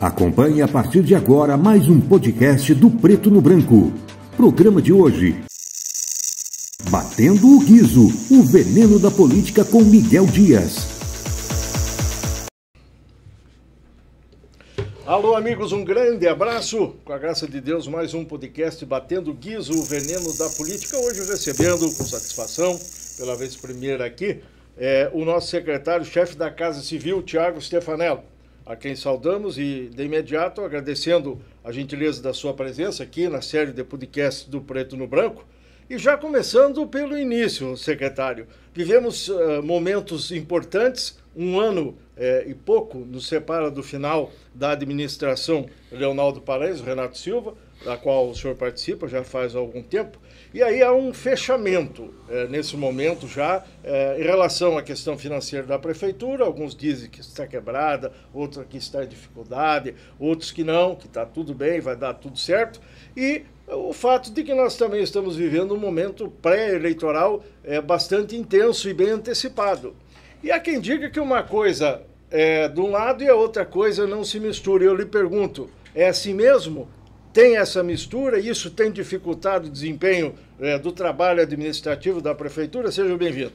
Acompanhe a partir de agora mais um podcast do Preto no Branco. Programa de hoje: Batendo o Guizo, o veneno da política com Miguel Dias. Alô, amigos, um grande abraço. Com a graça de Deus, mais um podcast Batendo o Guizo, o veneno da política. Hoje recebendo com satisfação, pela vez primeira aqui, o nosso secretário-chefe da Casa Civil, Tiago Stefanello, a quem saudamos e, de imediato, agradecendo a gentileza da sua presença aqui na série de podcast do Preto no Branco. E já começando pelo início, secretário, vivemos momentos importantes, um ano e pouco nos separa do final da administração Leonardo Paranhos, Renato Silva, da qual o senhor participa já faz algum tempo, e aí há um fechamento nesse momento já em relação à questão financeira da prefeitura. Alguns dizem que está quebrada, outros que está em dificuldade, outros que não, que está tudo bem, vai dar tudo certo, e o fato de que nós também estamos vivendo um momento pré-eleitoral bastante intenso e bem antecipado. E há quem diga que uma coisa é de um lado e a outra coisa não se mistura. Eu lhe pergunto, é assim mesmo? Tem essa mistura? Isso tem dificultado o desempenho do trabalho administrativo da prefeitura? Seja bem-vindo.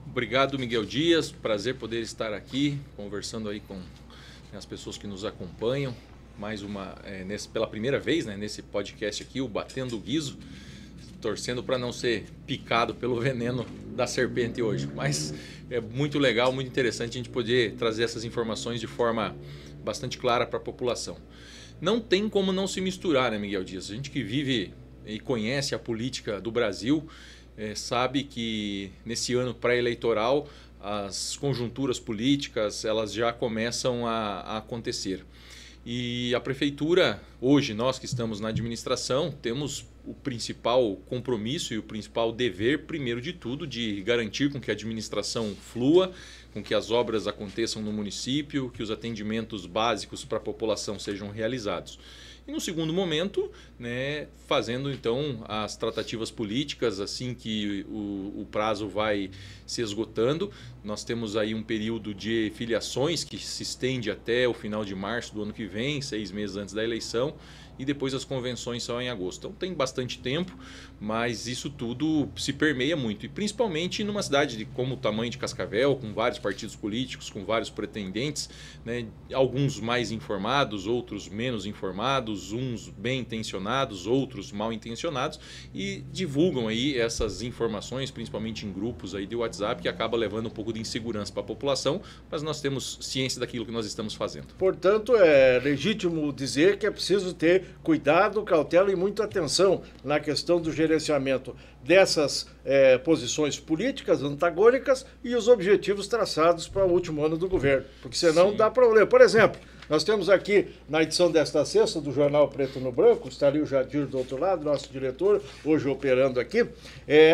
Obrigado, Miguel Dias. Prazer poder estar aqui conversando aí com as pessoas que nos acompanham. Mais uma, pela primeira vez, nesse podcast aqui, o Batendo o Guizo, torcendo para não ser picado pelo veneno da serpente hoje. Mas é muito legal, muito interessante a gente poder trazer essas informações de forma bastante clara para a população. Não tem como não se misturar, né, Miguel Dias? A gente que vive e conhece a política do Brasil sabe que nesse ano pré-eleitoral as conjunturas políticas elas já começam a acontecer. E a prefeitura, hoje nós que estamos na administração, temos o principal compromisso e o principal dever, primeiro de tudo, de garantir com que a administração flua, com que as obras aconteçam no município, que os atendimentos básicos para a população sejam realizados. E no segundo momento, fazendo então as tratativas políticas assim que o prazo vai se esgotando. Nós temos aí um período de filiações que se estende até o final de março do ano que vem, 6 meses antes da eleição, e depois as convenções são em agosto. Então tem bastante tempo, mas isso tudo se permeia muito, e principalmente numa cidade como o tamanho de Cascavel, com vários partidos políticos, com vários pretendentes, alguns mais informados, outros menos informados, uns bem intencionados, outros mal intencionados, e divulgam aí essas informações, principalmente em grupos aí de WhatsApp, que acaba levando um pouco de insegurança para a população, mas nós temos ciência daquilo que nós estamos fazendo. Portanto, é legítimo dizer que é preciso ter cuidado, cautela e muita atenção na questão do gerenciamento dessas posições políticas antagônicas e os objetivos traçados para o último ano do governo, porque senão Sim. Dá problema. Por exemplo, nós temos aqui na edição desta sexta do Jornal Preto no Branco, estaria o Jadir do outro lado, nosso diretor, hoje operando aqui,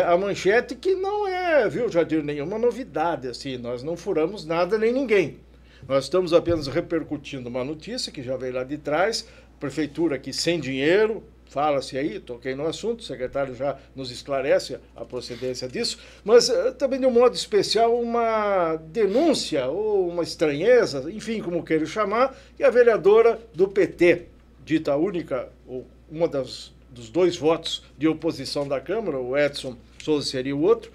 a manchete que não é, viu, Jadir, nenhuma novidade, assim, nós não furamos nada nem ninguém. Nós estamos apenas repercutindo uma notícia que já veio lá de trás, prefeitura aqui sem dinheiro, fala-se aí, toquei no assunto, o secretário já nos esclarece a procedência disso, mas também de um modo especial uma denúncia ou uma estranheza, enfim, como queira chamar, que a vereadora do PT, dita única, ou uma dos 2 votos de oposição da Câmara, o Edson Souza seria o outro,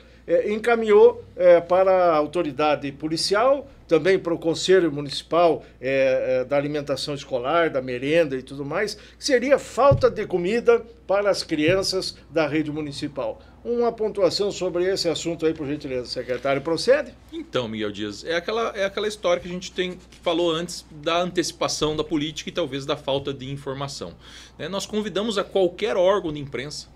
encaminhou para a autoridade policial, também para o Conselho Municipal da Alimentação Escolar, da merenda e tudo mais, que seria falta de comida para as crianças da rede municipal. Uma pontuação sobre esse assunto aí, por gentileza, secretário, procede? Então, Miguel Dias, é aquela história que a gente falou antes da antecipação da política e talvez da falta de informação. Nós convidamos a qualquer órgão de imprensa,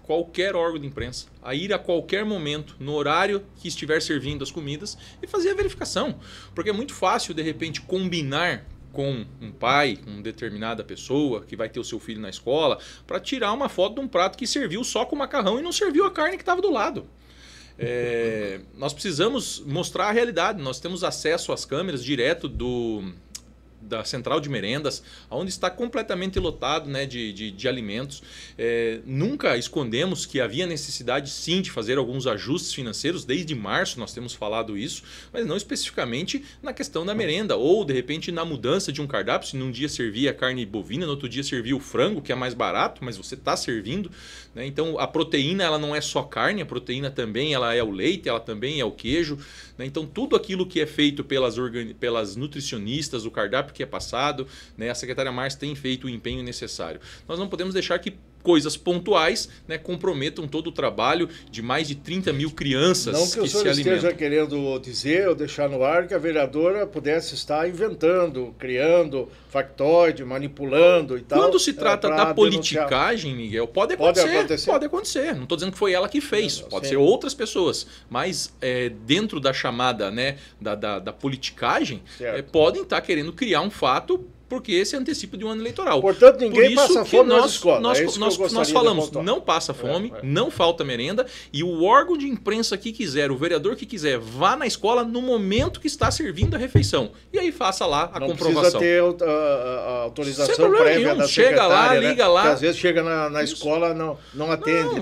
a ir a qualquer momento, no horário que estiver servindo as comidas, e fazer a verificação. Porque é muito fácil, de repente, combinar com um pai, com determinada pessoa que vai ter o seu filho na escola, para tirar uma foto de um prato que serviu só com macarrão e não serviu a carne que estava do lado. Nós precisamos mostrar a realidade. Nós temos acesso às câmeras direto da central de merendas, onde está completamente lotado, né, de alimentos. Nunca escondemos que havia necessidade sim de fazer alguns ajustes financeiros, desde março nós temos falado isso, mas não especificamente na questão da merenda, ou de repente na mudança de um cardápio, se num dia servia carne bovina, no outro dia servia o frango, que é mais barato, mas você está servindo, né? Então a proteína ela não é só carne, a proteína também ela é o leite, ela também é o queijo, né? Então tudo aquilo que é feito pelas nutricionistas, o cardápio que é passado, né? A secretária Márcia tem feito o empenho necessário. Nós não podemos deixar que coisas pontuais, né, comprometam todo o trabalho de mais de 30 mil crianças que se alimentam. Não que o senhor esteja querendo dizer ou deixar no ar que a vereadora pudesse estar inventando, criando factoide, manipulando e tal. Quando se trata da politicagem, Miguel, pode acontecer. Pode acontecer. Não estou dizendo que foi ela que fez, pode ser outras pessoas. Mas dentro da chamada, né, da politicagem, podem estar querendo criar um fato porque esse é antecipo de um ano eleitoral. Portanto, ninguém passa fome nas escolas. Nós falamos, não passa fome, não falta merenda, e o órgão de imprensa que quiser, o vereador que quiser, vá na escola no momento que está servindo a refeição. E aí faça lá a comprovação. Não precisa ter a autorização prévia da secretária. Chega lá, liga lá. Porque às vezes chega na escola, não atende.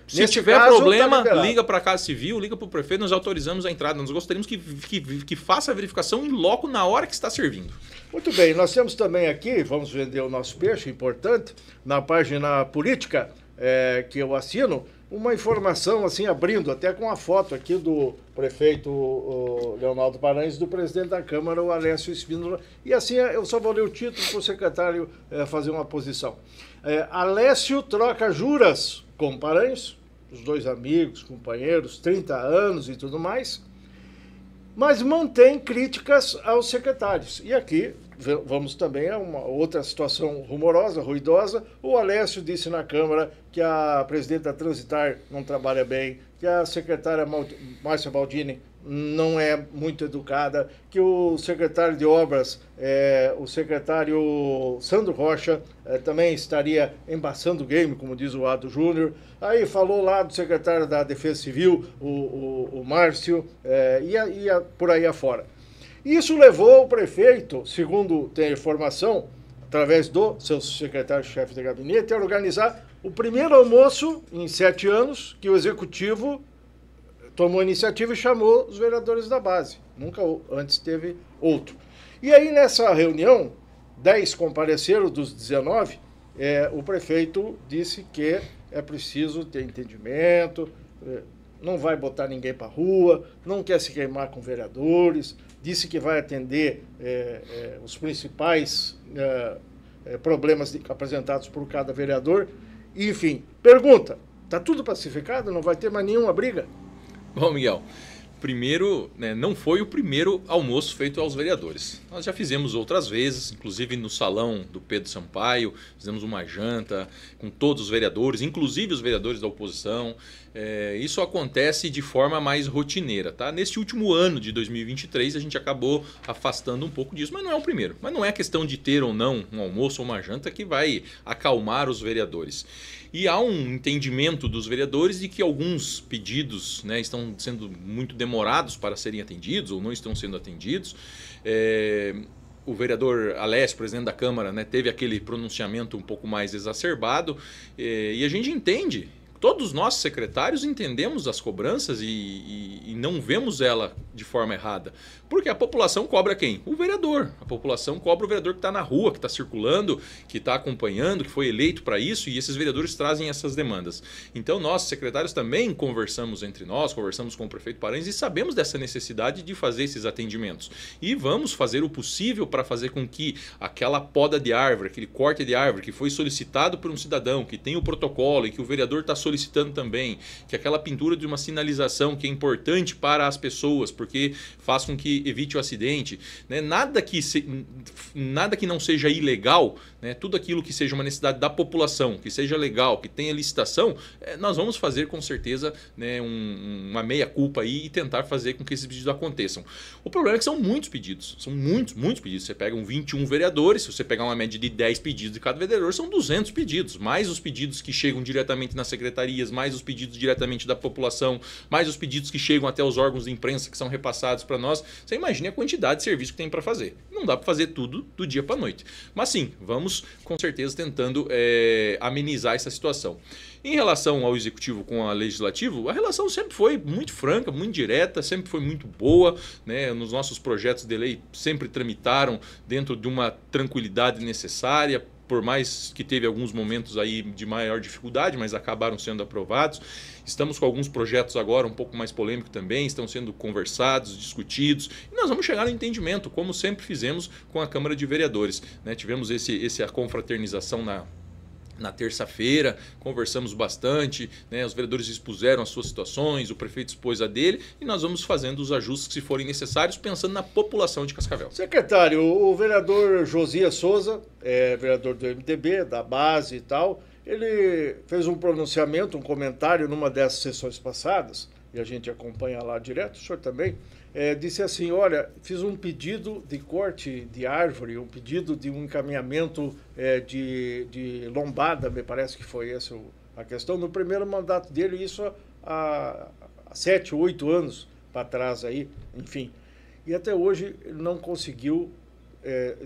Se tiver problema, liga para a Casa Civil, liga para o prefeito, nós autorizamos a entrada. Nós gostaríamos que faça a verificação em loco na hora que está servindo. Muito bem, nós temos também aqui, vamos vender o nosso peixe, importante, na página política que eu assino, uma informação assim, abrindo, até com a foto aqui do prefeito Leonardo Paranhos, do presidente da Câmara, o Alessio Espínola, e assim eu só vou ler o título para o secretário fazer uma posição. Alessio troca juras com Paranhos, os dois amigos, companheiros, 30 anos e tudo mais, mas mantém críticas aos secretários. E aqui vamos também a uma outra situação rumorosa, ruidosa. O Alessio disse na Câmara que a presidenta da Transitar não trabalha bem, que a secretária Márcia Baldini não é muito educada, que o secretário de Obras, o secretário Sandro Rocha, também estaria embaçando o game, como diz o Ado Júnior. Aí falou lá do secretário da Defesa Civil, o Márcio, e por aí afora. Isso levou o prefeito, segundo tem a informação, através do seu secretário-chefe de gabinete, a organizar o primeiro almoço em 7 anos que o executivo tomou a iniciativa e chamou os vereadores da base. Nunca antes teve outro. E aí, nessa reunião, 10 compareceram dos 19, o prefeito disse que é preciso ter entendimento, não vai botar ninguém para a rua, não quer se queimar com vereadores, disse que vai atender os principais problemas apresentados por cada vereador. Enfim, pergunta, está tudo pacificado? Não vai ter mais nenhuma briga? Bom, Miguel, primeiro, né, não foi o primeiro almoço feito aos vereadores. Nós já fizemos outras vezes, inclusive no salão do Pedro Sampaio, fizemos uma janta com todos os vereadores, inclusive os vereadores da oposição. Isso acontece de forma mais rotineira, tá? Nesse último ano de 2023 a gente acabou afastando um pouco disso, mas não é o primeiro. Mas não é questão de ter ou não um almoço ou uma janta que vai acalmar os vereadores. E há um entendimento dos vereadores de que alguns pedidos, né, estão sendo muito demorados para serem atendidos ou não estão sendo atendidos. O vereador Alessio, presidente da Câmara, né, teve aquele pronunciamento um pouco mais exacerbado, e a gente entende. Todos nós, secretários, entendemos as cobranças e não vemos ela de forma errada. Porque a população cobra quem? O vereador. A população cobra o vereador que está na rua, que está circulando, que está acompanhando, que foi eleito para isso, e esses vereadores trazem essas demandas. Então nós, secretários, também conversamos entre nós, conversamos com o prefeito Paranhos e sabemos dessa necessidade de fazer esses atendimentos. E vamos fazer o possível para fazer com que aquela poda de árvore, aquele corte de árvore que foi solicitado por um cidadão, que tem o protocolo e que o vereador está solicitando também, que aquela pintura de uma sinalização que é importante para as pessoas, porque faz com que evite o acidente, né? Nada que não seja ilegal, né? Tudo aquilo que seja uma necessidade da população, que seja legal, que tenha licitação, nós vamos fazer com certeza, né, uma meia-culpa aí e tentar fazer com que esses pedidos aconteçam. O problema é que são muitos pedidos, são muitos pedidos. Você pega 21 vereadores, se você pegar uma média de 10 pedidos de cada vereador, são 200 pedidos, mais os pedidos que chegam diretamente na secretaria secretarias, mais os pedidos diretamente da população, mais os pedidos que chegam até os órgãos de imprensa que são repassados para nós. Você imagina a quantidade de serviço que tem para fazer. Não dá para fazer tudo do dia para a noite. Mas sim, vamos com certeza tentando amenizar essa situação. Em relação ao executivo com o legislativo, a relação sempre foi muito franca, muito direta, sempre foi muito boa, né? Nos nossos projetos de lei sempre tramitaram dentro de uma tranquilidade necessária, por mais que teve alguns momentos aí de maior dificuldade, mas acabaram sendo aprovados. Estamos com alguns projetos agora um pouco mais polêmicos também, estão sendo conversados, discutidos, e nós vamos chegar no entendimento, como sempre fizemos com a Câmara de Vereadores, né? Tivemos a confraternização na terça-feira, conversamos bastante, né? Os vereadores expuseram as suas situações, o prefeito expôs a dele, e nós vamos fazendo os ajustes que se forem necessários, pensando na população de Cascavel. Secretário, o vereador Josias Souza, vereador do MDB, da base e tal, ele fez um pronunciamento, um comentário numa dessas sessões passadas, e a gente acompanha lá direto, o senhor também, disse assim, olha, fiz um pedido de corte de árvore, um pedido de um encaminhamento de lombada, me parece que foi essa a questão, no primeiro mandato dele, isso há 7, 8 anos para trás aí, enfim. E até hoje ele não conseguiu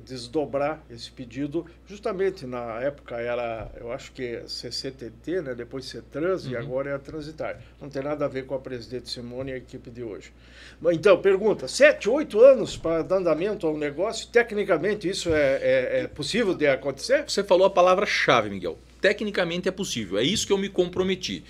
desdobrar esse pedido, justamente na época era, eu acho que CCTT, né? Depois CETRANS, e agora é a Transitar. Não tem nada a ver com a presidente Simone e a equipe de hoje. Então, pergunta, 7, 8 anos para dar andamento ao negócio, tecnicamente isso é possível de acontecer? Você falou a palavra-chave, Miguel. Tecnicamente é possível, é isso que eu me comprometi.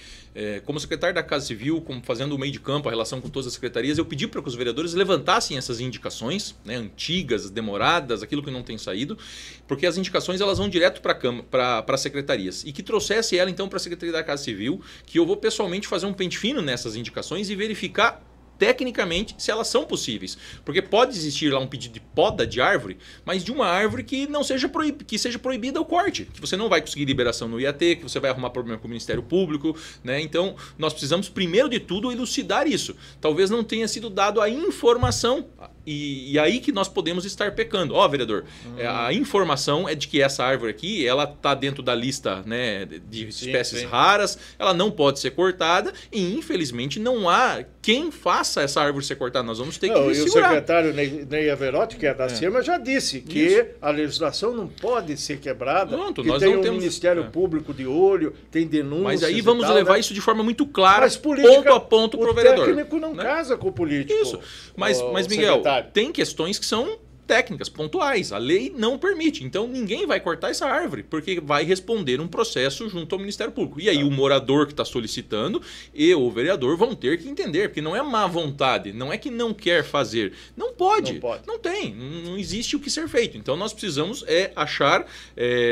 Como secretário da Casa Civil, fazendo o meio de campo, a relação com todas as secretarias, eu pedi para que os vereadores levantassem essas indicações, né, antigas, demoradas, aquilo que não tem saído, porque as indicações elas vão direto para as secretarias, e que trouxesse ela então para a Secretaria da Casa Civil, que eu vou pessoalmente fazer um pente fino nessas indicações e verificar tecnicamente se elas são possíveis, porque pode existir lá um pedido de poda de árvore, mas de uma árvore que não seja que seja proibida o corte, que você não vai conseguir liberação no IAT, que você vai arrumar problema com o Ministério Público, né? Então nós precisamos primeiro de tudo elucidar isso. Talvez não tenha sido dado a informação, e aí que nós podemos estar pecando. Vereador, a informação é de que essa árvore aqui, ela está dentro da lista, né, de espécies raras, ela não pode ser cortada, e infelizmente não há quem faça essa árvore ser cortada. Nós vamos ter que segurar. E o secretário Ney Averotti, que é da CIEMA, já disse que a legislação não pode ser quebrada, pronto, que nós tem não um temos Ministério Público de olho, tem denúncias. Mas aí vamos levar, né, isso de forma muito clara, mas política, ponto a ponto para o vereador. O técnico não, né, casa com o político. Isso. Mas Miguel, secretário, tem questões que são técnicas, pontuais. A lei não permite. Então ninguém vai cortar essa árvore, porque vai responder um processo junto ao Ministério Público. E aí o morador que está solicitando e o vereador vão ter que entender, porque não é má vontade, não é que não quer fazer. Não pode. Não tem. Não existe o que ser feito. Então nós precisamos achar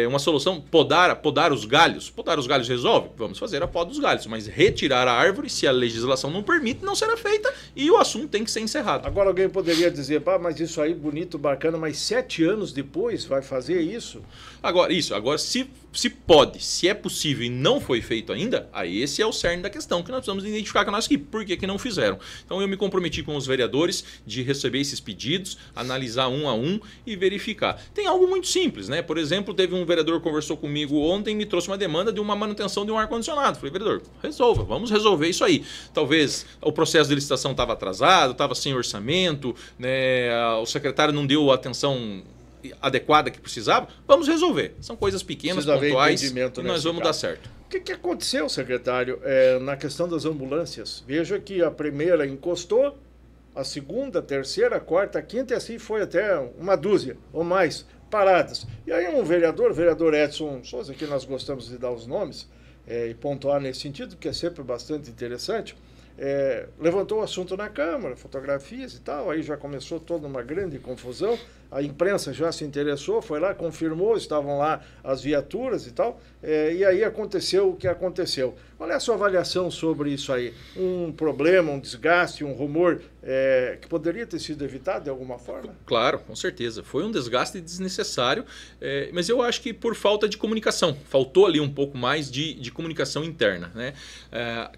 uma solução. Podar os galhos. Podar os galhos resolve? Vamos fazer a poda dos galhos. Mas retirar a árvore, se a legislação não permite, não será feita e o assunto tem que ser encerrado. Agora alguém poderia dizer, mas isso aí bonito, bacana, mas 7 anos depois vai fazer isso? Agora, se pode, se é possível e não foi feito ainda, aí esse é o cerne da questão que nós precisamos identificar com a nossa equipe. Por que não fizeram? Então eu me comprometi com os vereadores de receber esses pedidos, analisar um a um e verificar. Tem algo muito simples, né? Por exemplo, teve um vereador que conversou comigo ontem e me trouxe uma demanda de uma manutenção de um ar-condicionado. Falei, vereador, vamos resolver isso aí. Talvez o processo de licitação estava atrasado, estava sem orçamento, né? O secretário não deu a atenção adequada que precisava, vamos resolver. São coisas pequenas, pontuais, e nós vamos dar certo. O que aconteceu, secretário, na questão das ambulâncias? Veja que a primeira encostou, a segunda, a terceira, a quarta, a quinta, e assim foi até uma dúzia ou mais paradas. E aí um vereador Edson Souza, que nós gostamos de dar os nomes e pontuar nesse sentido, que é sempre bastante interessante, levantou o assunto na Câmara, fotografias e tal, aí já começou toda uma grande confusão, a imprensa já se interessou, foi lá, confirmou, estavam lá as viaturas e tal, e aí aconteceu o que aconteceu. Qual é a sua avaliação sobre isso aí? Um problema, um desgaste, um rumor que poderia ter sido evitado de alguma forma? Claro, com certeza. Foi um desgaste desnecessário, mas eu acho que por falta de comunicação. Faltou ali um pouco mais de comunicação interna, né?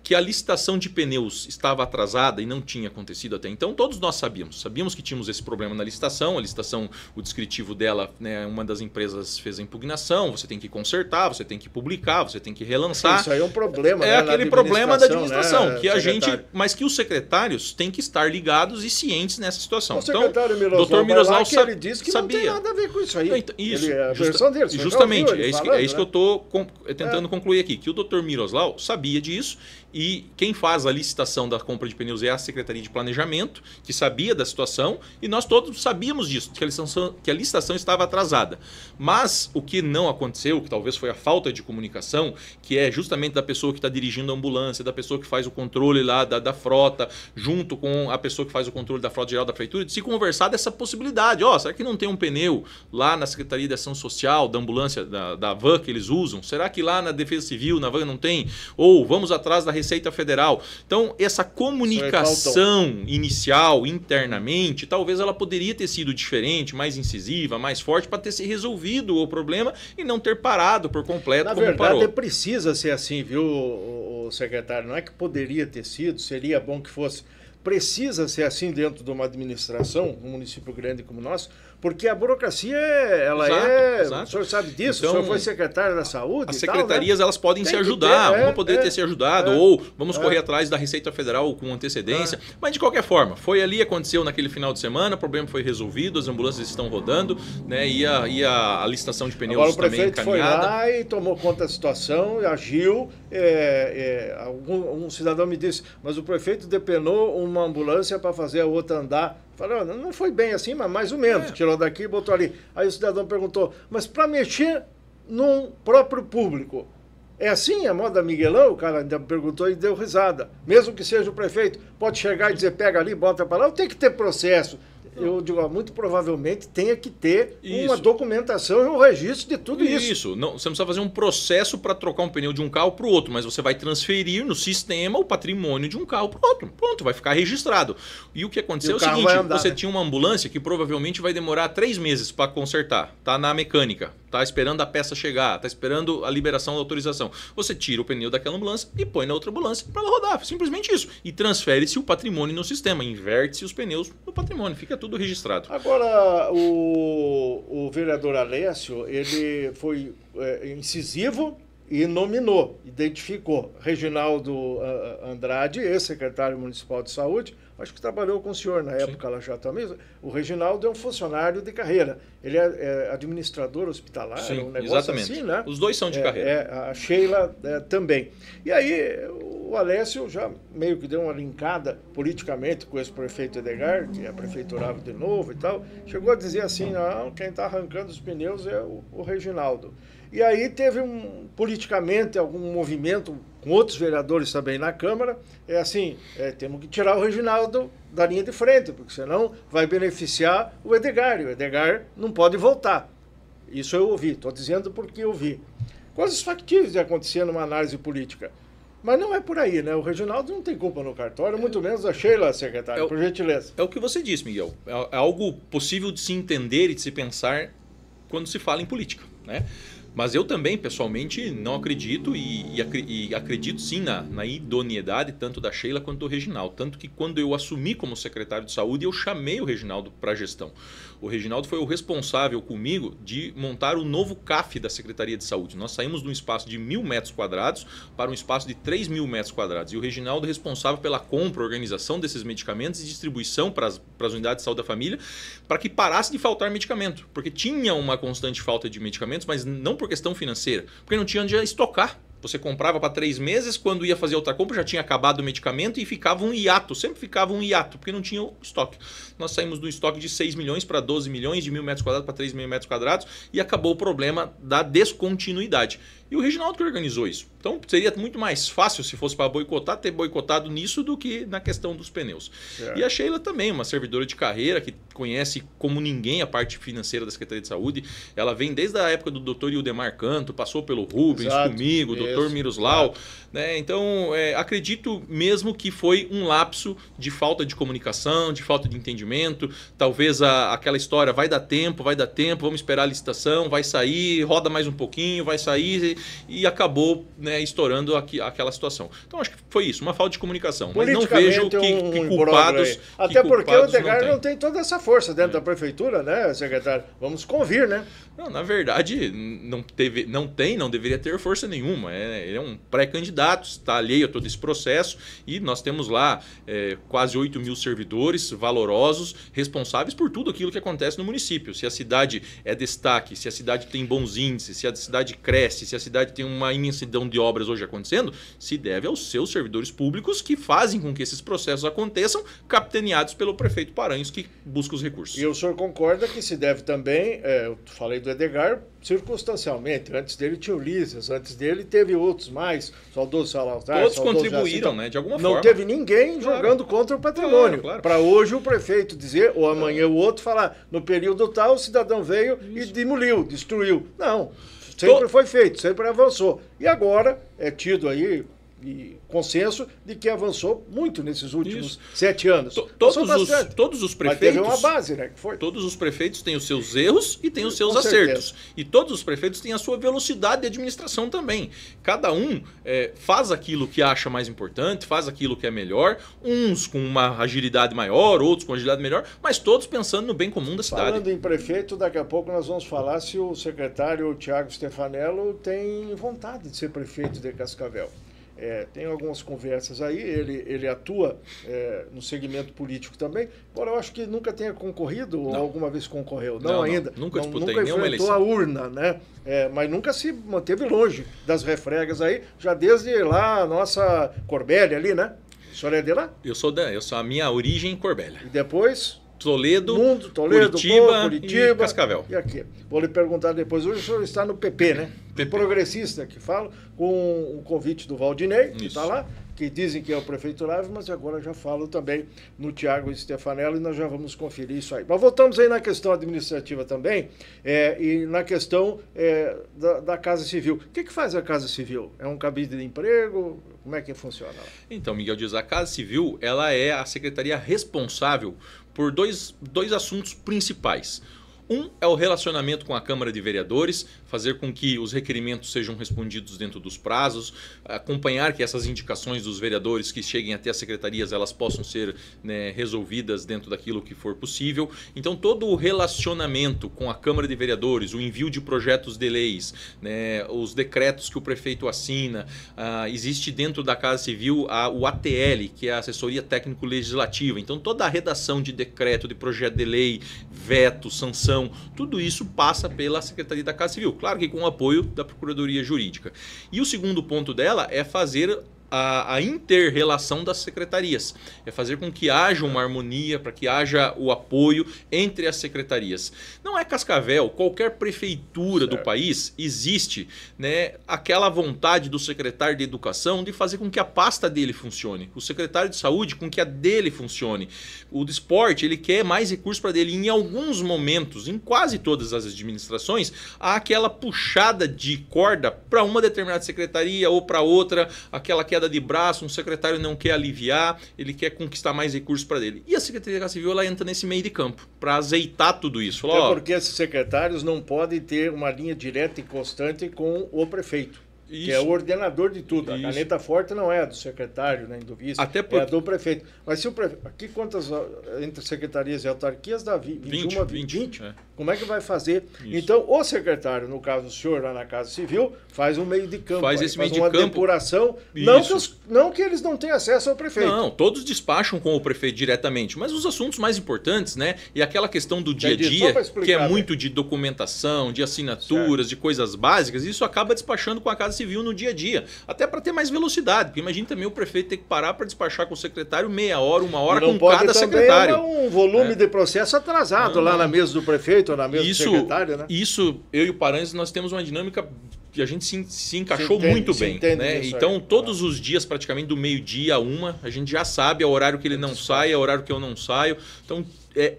Que a licitação de pneus estava atrasada e não tinha acontecido até então, todos nós sabíamos que tínhamos esse problema na licitação, a licitação licitação, o descritivo dela, né, uma das empresas fez a impugnação, você tem que consertar, você tem que publicar, você tem que relançar. Isso aí é um problema, é, né, aquele problema da administração, que a gente, mas que os secretários têm que estar ligados e cientes nessa situação. O secretário então, Dr. Miroslau ele disse que sabia. Não tem nada a ver com isso aí. Então, isso, ele, a versão dele, justamente, é isso que eu estou tentando concluir aqui, que o Dr. Miroslau sabia disso e quem faz a licitação da compra de pneus é a Secretaria de Planejamento, que sabia da situação, e nós todos sabíamos disso, que a licitação estava atrasada. Mas o que não aconteceu, que talvez foi a falta de comunicação, que é justamente da pessoa que está dirigindo a ambulância, da pessoa que faz o controle lá da frota, junto com a pessoa que faz o controle da frota geral da prefeitura, de se conversar dessa possibilidade. Será que não tem um pneu lá na Secretaria de Ação Social, da ambulância, da van que eles usam? Será que lá na Defesa Civil, na van não tem? Ou vamos atrás da Receita Federal? Então, essa comunicação inicial, internamente, talvez ela poderia ter sido diferente, mais incisiva, mais forte, para ter se resolvido o problema e não ter parado por completo como parou. Na verdade, precisa ser assim, viu, o secretário? Não é que poderia ter sido, seria bom que fosse. Precisa ser assim dentro de uma administração, um município grande como o nosso, porque a burocracia, exato. O senhor sabe disso, então, o senhor foi secretário da Saúde. As secretarias, né? Elas podem se ajudar, uma poderia ter se ajudado, ou vamos correr atrás da Receita Federal com antecedência, mas de qualquer forma, foi ali, aconteceu naquele final de semana, o problema foi resolvido, as ambulâncias estão rodando, né, e a licitação de pneus agora, também encaminhada. O prefeito foi lá e tomou conta da situação, agiu, um cidadão me disse, mas o prefeito depenou uma ambulância para fazer a outra andar. Falei, não foi bem assim, mas mais ou menos. Tirou daqui e botou ali. Aí o cidadão perguntou, mas para mexer num próprio público, é assim a moda Miguelão? O cara ainda perguntou e deu risada. Mesmo que seja o prefeito, pode chegar e dizer, pega ali, bota para lá, tem que ter processo. Eu digo, muito provavelmente tenha que ter uma documentação e um registro de tudo isso. Isso, não, você não precisa fazer um processo para trocar um pneu de um carro para o outro, mas você vai transferir no sistema o patrimônio de um carro para o outro. Pronto, vai ficar registrado. E o que aconteceu é o seguinte, você tinha uma ambulância que provavelmente vai demorar 3 meses para consertar, tá na mecânica, tá esperando a peça chegar, tá esperando a liberação da autorização. Você tira o pneu daquela ambulância e põe na outra ambulância para ela rodar, simplesmente isso. E transfere-se o patrimônio no sistema, inverte-se os pneus no patrimônio, fica tudo registrado. Agora, o vereador Alessio, ele foi incisivo e nominou, identificou Reginaldo Andrade, ex-secretário municipal de saúde, acho que trabalhou com o senhor na época lá já também. O Reginaldo é um funcionário de carreira, ele é administrador hospitalar, um negócio exatamente. Assim, né? Os dois são de carreira. A Sheila também. E aí o Alessio já meio que deu uma linkada politicamente com esse prefeito Edgar, que é prefeiturava de novo e tal, chegou a dizer assim, não, quem está arrancando os pneus é o Reginaldo. E aí teve politicamente algum movimento com outros vereadores também na Câmara, temos que tirar o Reginaldo da linha de frente, porque senão vai beneficiar o Edgar, e o Edgar não pode voltar. Isso eu ouvi, estou dizendo porque eu vi. Coisas factíveis de acontecer numa análise política. Mas não é por aí, né? O Reginaldo não tem culpa no cartório, muito menos a Sheila, secretária, por gentileza. É o que você disse, Miguel. É algo possível de se entender e de se pensar quando se fala em política, né? Mas eu também, pessoalmente, não acredito e acredito sim na idoneidade tanto da Sheila quanto do Reginaldo. Tanto que quando eu assumi como secretário de saúde, eu chamei o Reginaldo para a gestão. O Reginaldo foi o responsável comigo de montar o novo CAF da Secretaria de Saúde. Nós saímos de um espaço de 1.000 metros quadrados para um espaço de 3.000 metros quadrados. E o Reginaldo é responsável pela compra, organização desses medicamentos e distribuição para as unidades de saúde da família, para que parasse de faltar medicamento. Porque tinha uma constante falta de medicamentos, mas não por questão financeira, porque não tinha onde estocar. Você comprava para 3 meses, quando ia fazer outra compra já tinha acabado o medicamento e ficava um hiato, sempre ficava um hiato, porque não tinha o estoque. Nós saímos do estoque de 6 milhões para 12 milhões, de 1.000 metros quadrados para 3.000 metros quadrados e acabou o problema da descontinuidade. E o Reginaldo que organizou isso. Então seria muito mais fácil se fosse para boicotar, ter boicotado nisso do que na questão dos pneus. E a Sheila também, uma servidora de carreira que conhece como ninguém a parte financeira da Secretaria de Saúde. Ela vem desde a época do Dr. Ildemar Canto, passou pelo Rubens, comigo, Dr. Miroslau. Né? Então acredito mesmo que foi um lapso de falta de comunicação, de falta de entendimento. Talvez aquela história vai dar tempo, vamos esperar a licitação, vai sair, roda mais um pouquinho, vai sair e acabou, né, estourando aquela situação. Então acho que foi isso, uma falta de comunicação. Mas não vejo que culpados... Até porque o Edgar não tem toda essa força dentro da prefeitura, né, secretário? Vamos convir, né? Não, na verdade, não deveria ter força nenhuma. Ele é um pré-candidato, está alheio a todo esse processo e nós temos lá quase 8 mil servidores valorosos, responsáveis por tudo aquilo que acontece no município. Se a cidade é destaque, se a cidade tem bons índices, se a cidade cresce, se a cidade tem uma imensidão de obras hoje acontecendo, se deve aos seus servidores públicos que fazem com que esses processos aconteçam, capitaneados pelo prefeito Paranhos, que busca os recursos. E o senhor concorda que se deve também, eu falei do Edgar, circunstancialmente, antes dele tinha Ulisses, antes dele teve outros mais, saudoso Salazar. Todos contribuíram, né, de alguma forma. Não teve ninguém jogando contra o patrimônio. Claro. Para hoje o prefeito dizer, ou amanhã o outro falar, no período tal o cidadão veio e demoliu, destruiu. Não, sempre foi feito, sempre avançou. E agora é tido aí consenso de que avançou muito nesses últimos 7 anos. Todos os prefeitos... Mas teve uma base, né? Que foi. Todos os prefeitos têm os seus erros e têm os seus acertos. E todos os prefeitos têm a sua velocidade de administração também. Cada um faz aquilo que acha mais importante, faz aquilo que é melhor, uns com uma agilidade maior, outros com agilidade melhor, mas todos pensando no bem comum da cidade. Falando em prefeito, daqui a pouco nós vamos falar se o secretário Tiago Stefanello tem vontade de ser prefeito de Cascavel. Tem algumas conversas aí, ele atua no segmento político também, embora eu acho que nunca tenha concorrido, ou alguma vez concorreu, não ainda. Nunca disputei nunca nenhuma eleição. a urna, né? Mas nunca se manteve longe das refregas aí, já desde lá a nossa Corbélia ali, né? O senhor é de lá? Eu sou a minha origem em Corbélia. E depois... Toledo, Curitiba e Cascavel. E aqui. Vou lhe perguntar depois. Hoje o senhor está no PP, né? PP. Progressista, que falo, com o convite do Valdinei, que está lá, que dizem que é o prefeiturável, mas agora já falo também no Tiago Stefanello e nós já vamos conferir isso aí. Mas voltamos aí na questão administrativa também e na questão da Casa Civil. O que faz a Casa Civil? É um cabide de emprego? Como é que funciona? Então, Miguel diz, a Casa Civil ela é a secretaria responsável por dois assuntos principais. Um é o relacionamento com a Câmara de Vereadores, fazer com que os requerimentos sejam respondidos dentro dos prazos, acompanhar que essas indicações dos vereadores que cheguem até as secretarias elas possam ser resolvidas dentro daquilo que for possível. Então todo o relacionamento com a Câmara de Vereadores, o envio de projetos de leis, os decretos que o prefeito assina, existe dentro da Casa Civil o ATL, que é a Assessoria Técnico-Legislativa. Então toda a redação de decreto, de projeto de lei, veto, sanção, tudo isso passa pela Secretaria da Casa Civil, claro que com o apoio da Procuradoria Jurídica. E o segundo ponto dela é fazer a inter-relação das secretarias, é fazer com que haja uma harmonia, para que haja o apoio entre as secretarias. Não é Cascavel, qualquer prefeitura do país existe aquela vontade do secretário de Educação de fazer com que a pasta dele funcione, o secretário de Saúde com que a dele funcione, o de Esporte ele quer mais recursos para dele. Em alguns momentos, em quase todas as administrações, há aquela puxada de corda para uma determinada secretaria ou para outra, aquela queda de braço, um secretário não quer aliviar, ele quer conquistar mais recursos para ele. E a Secretaria da Casa Civil ela entra nesse meio de campo para azeitar tudo isso. Até porque esses secretários não podem ter uma linha direta e constante com o prefeito. Isso. Que é o ordenador de tudo. Isso. A caneta forte não é do secretário, nem do vice, é do prefeito. Mas se o prefeito... Aqui quantas entre secretarias e autarquias dá 21 a 20? Como é que vai fazer? Isso. Então, o secretário, no caso o senhor lá na Casa Civil, faz um meio de campo. Faz esse meio de campo. Uma depuração. Não que eles não tenham acesso ao prefeito. Não, todos despacham com o prefeito diretamente. Mas os assuntos mais importantes, e aquela questão do dia a dia, que é muito de documentação, de assinaturas, de coisas básicas, isso acaba despachando com a Casa Civil no dia a dia, até para ter mais velocidade, porque imagina também o prefeito ter que parar para despachar com o secretário meia hora, uma hora com cada secretário. Um volume de processo atrasado lá na mesa do prefeito ou na mesa do secretário, né? Isso, eu e o Paranhos, nós temos uma dinâmica que a gente se encaixou muito bem. Então, todos os dias, praticamente do meio-dia a 1, a gente já sabe o horário que ele não sai, o horário que eu não saio. Então,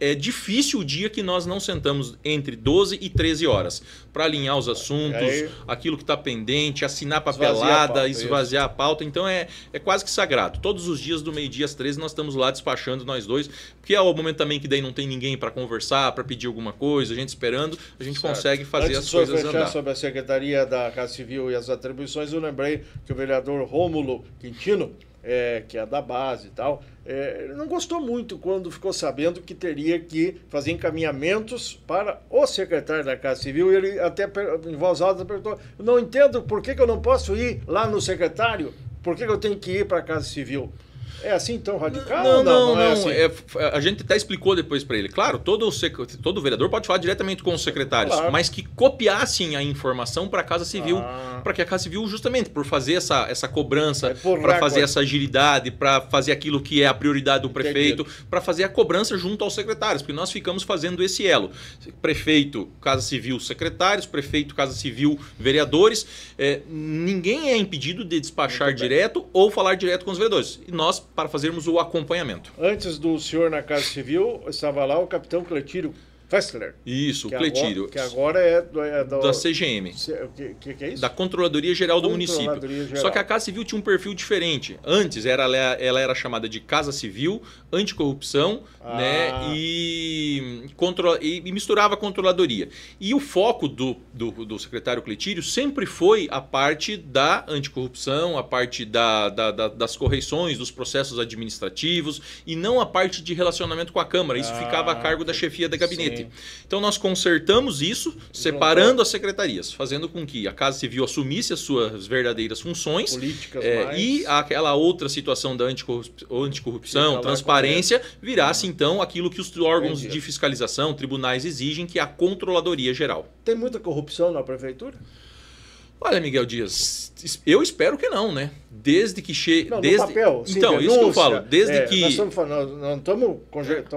é difícil o dia que nós não sentamos entre 12 e 13 horas para alinhar os assuntos, aquilo que está pendente, assinar papelada, esvaziar a pauta. Então é quase que sagrado. Todos os dias do meio-dia às 13 nós estamos lá despachando nós dois, porque é o momento também que daí não tem ninguém para conversar, para pedir alguma coisa, a gente esperando, a gente consegue fazer as coisas andar. Sobre a Secretaria da Casa Civil e as atribuições, eu lembrei que o vereador Rômulo Quintino, que é da base e tal, ele não gostou muito quando ficou sabendo que teria que fazer encaminhamentos para o secretário da Casa Civil. Ele até em voz alta perguntou: eu não entendo por que eu não posso ir lá no secretário, por que eu tenho que ir para a Casa Civil? É assim tão radical? Não, é assim? A gente até explicou depois para ele. Claro, todo vereador pode falar diretamente com os secretários, claro, mas que copiassem a informação para a Casa Civil, para que a Casa Civil, justamente por fazer essa cobrança, para fazer essa agilidade, para fazer aquilo que é a prioridade do prefeito, para fazer a cobrança junto aos secretários, porque nós ficamos fazendo esse elo. Prefeito, Casa Civil, secretários, prefeito, Casa Civil, vereadores. Ninguém é impedido de despachar direto ou falar direto com os vereadores. E nós, para fazermos o acompanhamento. Antes do senhor na Casa Civil, estava lá o capitão Cletírio Fessler. Isso, o Cletírio. Que agora é da CGM. O que é isso? Da Controladoria Geral do Município. Só que a Casa Civil tinha um perfil diferente. Antes ela era chamada de Casa Civil, Anticorrupção, né, e misturava a Controladoria. E o foco do secretário Cletírio sempre foi a parte da anticorrupção, a parte das correições, dos processos administrativos, e não a parte de relacionamento com a Câmara. Isso ficava a cargo da chefia da gabinete. Sim. Então nós consertamos isso, separando as secretarias, fazendo com que a Casa Civil assumisse as suas verdadeiras funções políticas e aquela outra situação da anticorrupção, transparência, virasse então aquilo que os órgãos de fiscalização, tribunais exigem, que é a Controladoria Geral. Tem muita corrupção na prefeitura? Olha, Miguel Dias, eu espero que não, né? Desde que chegue... No papel, sim, então, denúncia, isso que eu falo, desde que... Nós estamos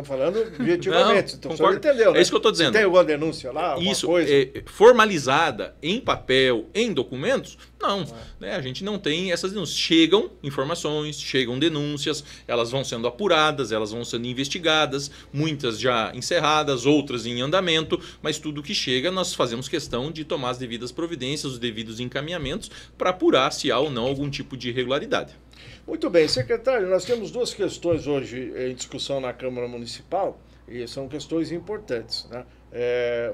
falando objetivamente, então você entendeu, né? É isso que eu estou dizendo. Se tem alguma denúncia lá, alguma coisa... formalizada em papel, em documentos, não. Né? A gente não tem essas denúncias. Chegam informações, chegam denúncias, elas vão sendo apuradas, elas vão sendo investigadas, muitas já encerradas, outras em andamento, mas tudo que chega nós fazemos questão de tomar as devidas providências, os devidos encaminhamentos para apurar se há ou não algum tipo de irregularidade. Muito bem, secretário, nós temos duas questões hoje em discussão na Câmara Municipal e são questões importantes, né?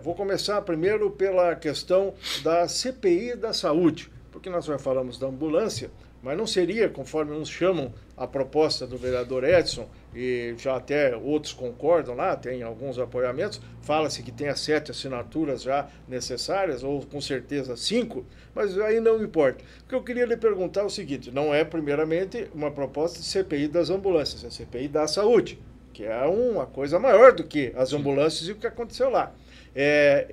Vou começar primeiro pela questão da CPI da saúde, porque nós já falamos da ambulância, mas não seria, conforme uns chamam, a proposta do vereador Edson, e já até outros concordam lá, tem alguns apoiamentos, fala-se que tem as 7 assinaturas já necessárias, ou com certeza 5, mas aí não importa. O que eu queria lhe perguntar é o seguinte: não é primeiramente uma proposta de CPI das ambulâncias, é CPI da saúde, que é uma coisa maior do que as ambulâncias e o que aconteceu lá.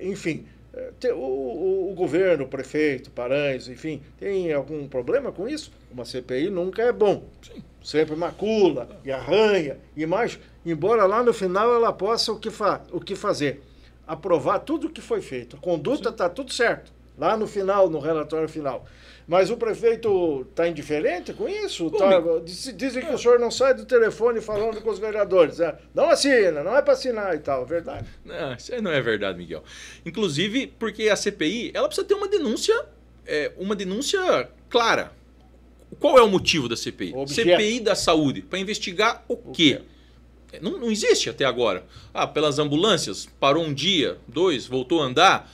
Enfim, o governo, o prefeito, Paranhos, enfim, tem algum problema com isso? Uma CPI nunca é bom. Sim. Sempre macula e arranha, mas embora lá no final ela possa o que fazer? Aprovar tudo o que foi feito. A conduta está tudo certo, lá no final, no relatório final. Mas o prefeito está indiferente com isso? Dizem que o senhor não sai do telefone falando com os vereadores. Não assina, não é para assinar e tal, verdade? Não, isso aí não é verdade, Miguel. Inclusive porque a CPI ela precisa ter uma denúncia clara. Qual é o motivo da CPI? CPI da saúde, para investigar o quê? Não existe até agora. Pelas ambulâncias, parou um dia, 2, voltou a andar.